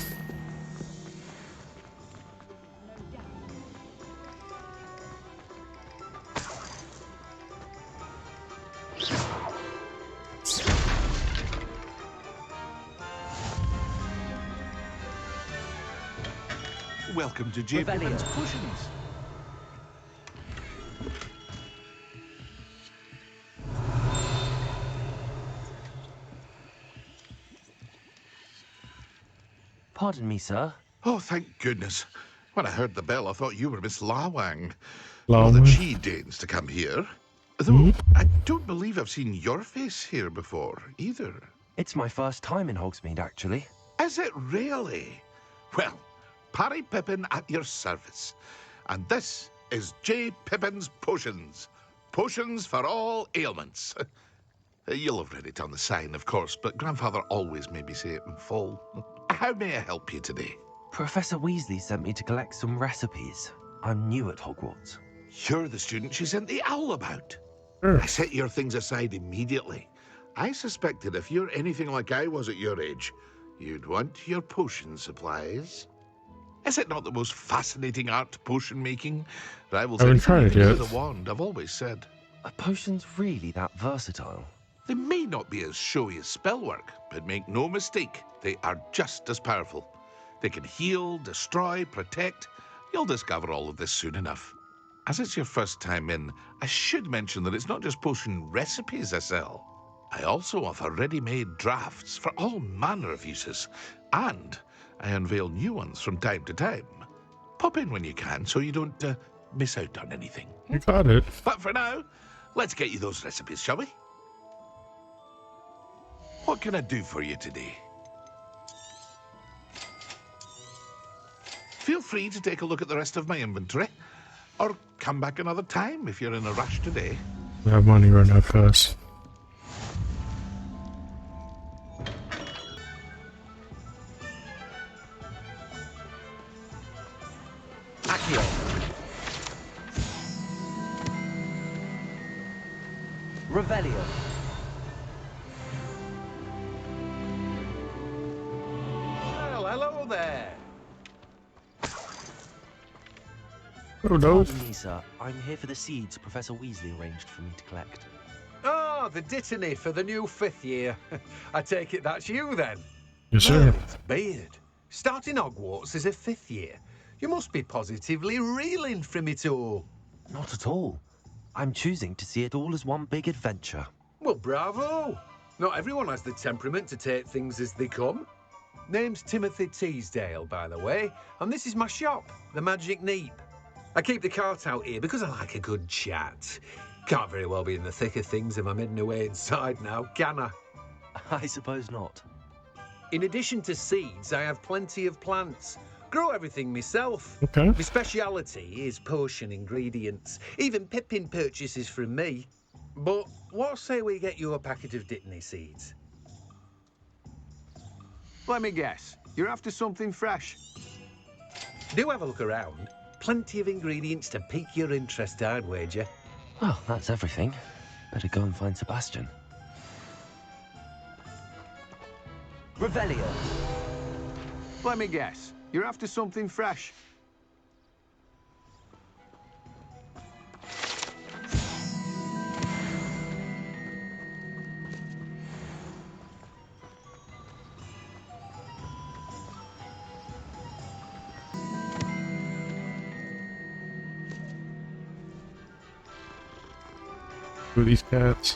Welcome to J. Pippin's Potions. Pardon me, sir. Oh, thank goodness. When I heard the bell, I thought you were Miss Lawang. Lawang? Not that she deigns to come here. Though, I don't believe I've seen your face here before, either. It's my first time in Hogsmeade, actually. Is it really? Well, Parry Pippin at your service. And this is J. Pippin's Potions. Potions for all ailments. You'll have read it on the sign, of course, but Grandfather always made me say it in full. How may I help you today? Professor Weasley sent me to collect some recipes. I'm new at Hogwarts. You're the student she sent the owl about. Sure. I set your things aside immediately. I suspected if you're anything like I was at your age, you'd want your potion supplies. Is it not the most fascinating art, potion making? Rivals I haven't anything tried you it can do yet. with a wand, I've always said. Are potions really that versatile? They may not be as showy as spellwork, but make no mistake, they are just as powerful. They can heal, destroy, protect. You'll discover all of this soon enough. As it's your first time in, I should mention that it's not just potion recipes I sell. I also offer ready-made drafts for all manner of uses, and I unveil new ones from time to time. Pop in when you can so you don't miss out on anything. You got it. But for now, let's get you those recipes, shall we? What can I do for you today? Feel free to take a look at the rest of my inventory, or come back another time if you're in a rush today. We have money right now, cuz. Accio. Revelio. Well, hello there. Oh, no. Pardon me, sir. I'm here for the seeds Professor Weasley arranged for me to collect. Ah, the dittany for the new 5th year. I take it that's you then. Yes, sir. It's Beard. Starting Hogwarts as a 5th year. You must be positively reeling from it all. Not at all. I'm choosing to see it all as one big adventure. Well, bravo. Not everyone has the temperament to take things as they come. Name's Timothy Teasdale, by the way, and this is my shop, the Magic Neep. I keep the cart out here because I like a good chat. Can't very well be in the thick of things if I'm heading away inside now, can I? I suppose not. In addition to seeds, I have plenty of plants. Grow everything myself. Okay. My speciality is potion ingredients. Even Pippin purchases from me. But what say we get you a packet of Dittany seeds? Let me guess. You're after something fresh. Do have a look around. Plenty of ingredients to pique your interest, I'd wager. Well, that's everything. Better go and find Sebastian. Revelio. Let me guess. You're after something fresh. Who are these cats?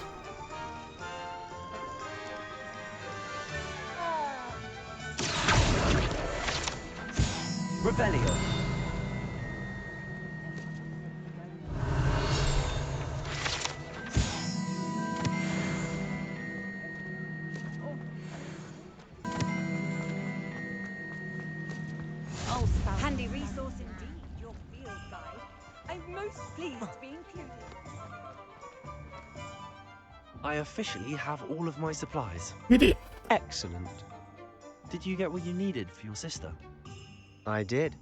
Revelio. Handy resource indeed, your field guide. I'm most pleased to be included. I officially have all of my supplies. You did. Excellent. Did you get what you needed for your sister? I did.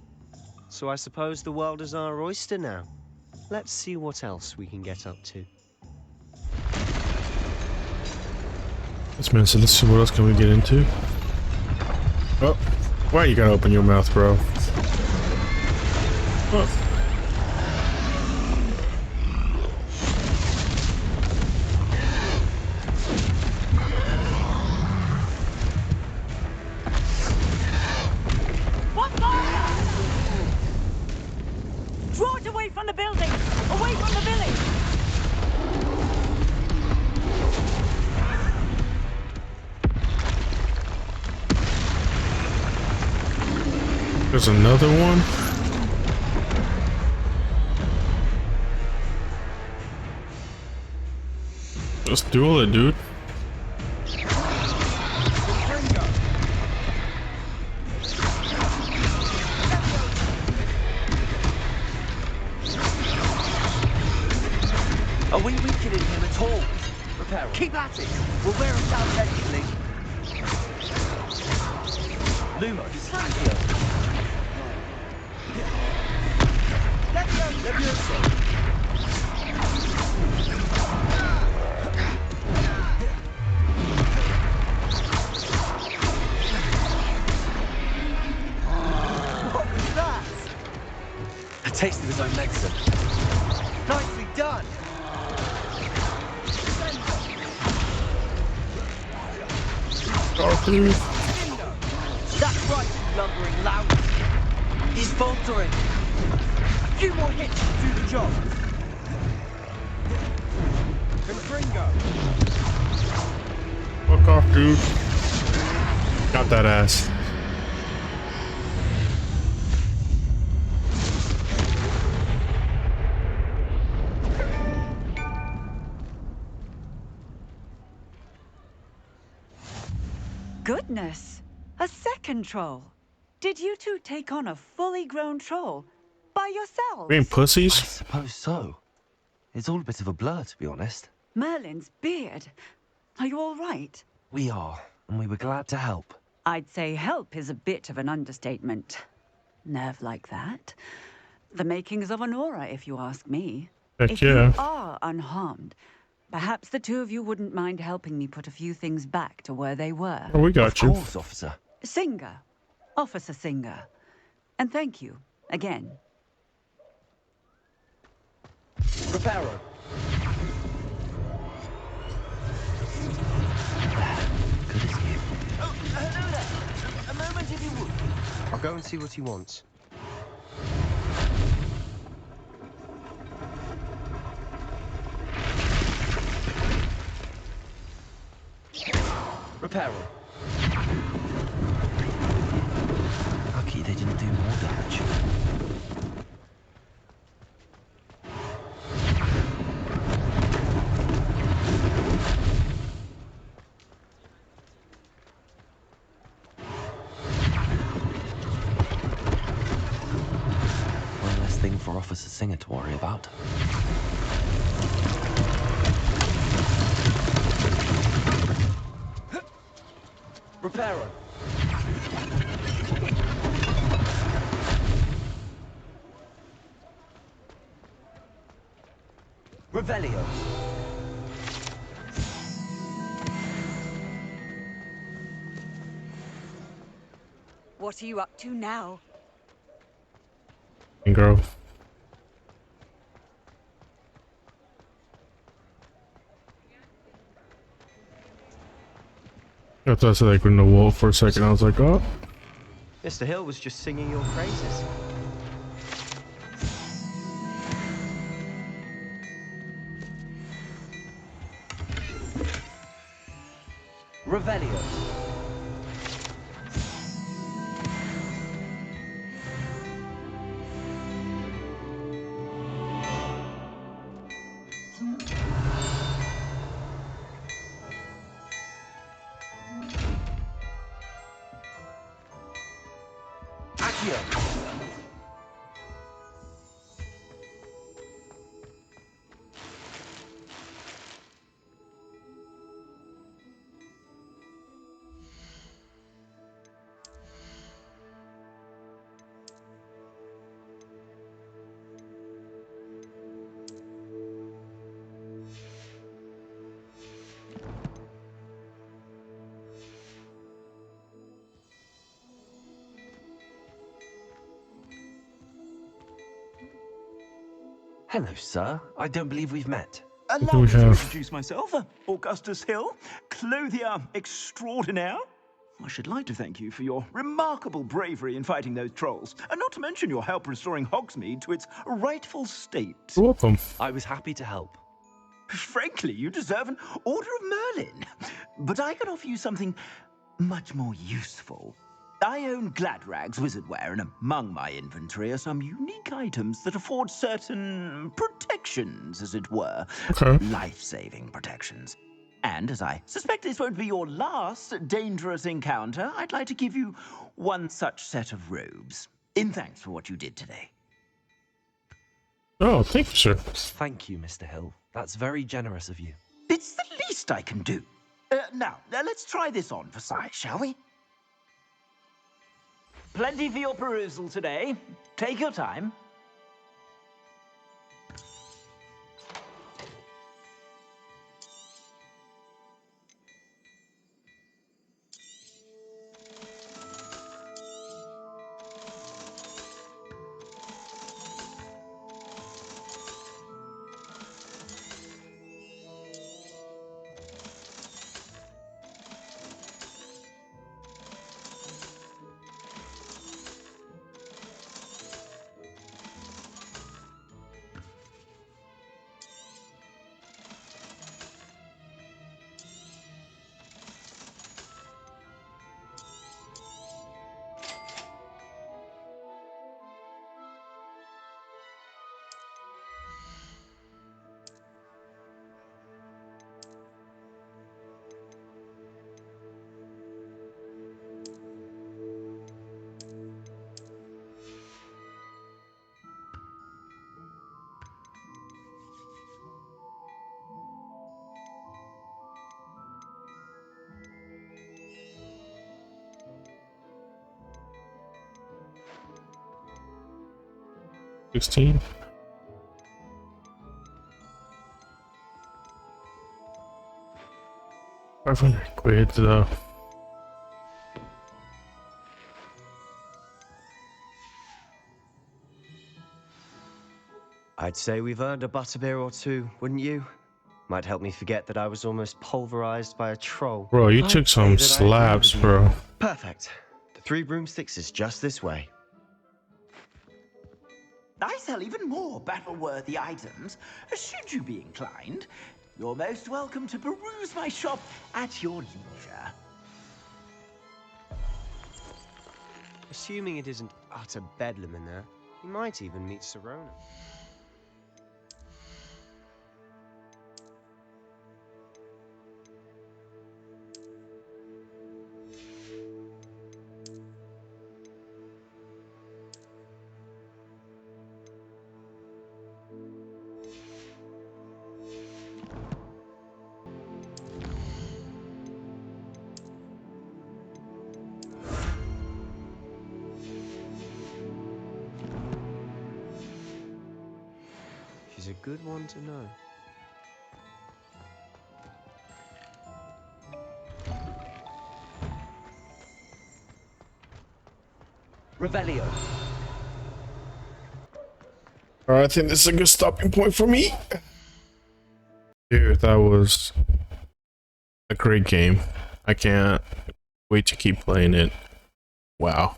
So I suppose the world is our oyster now. Let's see what else we can get up to. Yes, man, so let's see what else can we get into. Oh, why you gotta open your mouth, bro? Oh. Draw it away from the building! Away from the village! There's another one. Just duel it, dude. Are we weakening him at all? Repair. Keep at it. We'll wear him down eventually. Lumos. What was that? A taste of his own medicine. Nicely done. Oh, please. That's right, you lumbering lout. He's faltering. A few more hits to do the job. Confringo. Fuck off, dude. Got that ass. Goodness! A second troll. Did you two take on a fully grown troll by yourselves? We ain't pussies. I suppose so. It's all a bit of a blur, to be honest. Merlin's beard. Are you all right? We are, and we were glad to help. I'd say help is a bit of an understatement. Nerve like that. The makings of an aura, if you ask me. Heck If yeah. you are unharmed, perhaps the two of you wouldn't mind helping me put a few things back to where they were. Oh, we got you. Of course, officer. Singer. Officer Singer. And thank you, again. Reparo. Good as you. Oh, hello there. A moment if you would. I'll go and see what he wants. Reparo. Lucky they didn't do more damage. One less thing for Officer Singer to worry about. Reparo. Revelio. What are you up to now? Girl. I thought I said like in the wall for a second. I was like, oh. Mr. Hill was just singing your praises. Revelio. Accio. Hello, sir. I don't believe we've met. Allow me to introduce myself, Augustus Hill, clothier extraordinaire. I should like to thank you for your remarkable bravery in fighting those trolls, and not to mention your help restoring Hogsmeade to its rightful state. You're welcome. I was happy to help. Frankly, you deserve an Order of Merlin. But I can offer you something much more useful. I own Gladrag's wizardware, and among my inventory are some unique items that afford certain protections, as it were. Okay. Life-saving protections. And as I suspect this won't be your last dangerous encounter, I'd like to give you one such set of robes, in thanks for what you did today. Oh, thank you, sir. Thank you, Mr. Hill. That's very generous of you. It's the least I can do. Now, let's try this on for size, shall we? Plenty for your perusal today. Take your time. $16. £500 though. I'd say we've earned a butterbeer or two, wouldn't you? Might help me forget that I was almost pulverized by a troll. Bro, you took some slaps, bro. Perfect. The 3 broomsticks is just this way. I sell even more battle-worthy items. Should you be inclined, you're most welcome to peruse my shop at your leisure. Assuming it isn't utter bedlam in there, you might even meet Serona. She's a good one to know. Revelio. Alright, I think this is a good stopping point for me. Dude, that was a great game. I can't wait to keep playing it. Wow.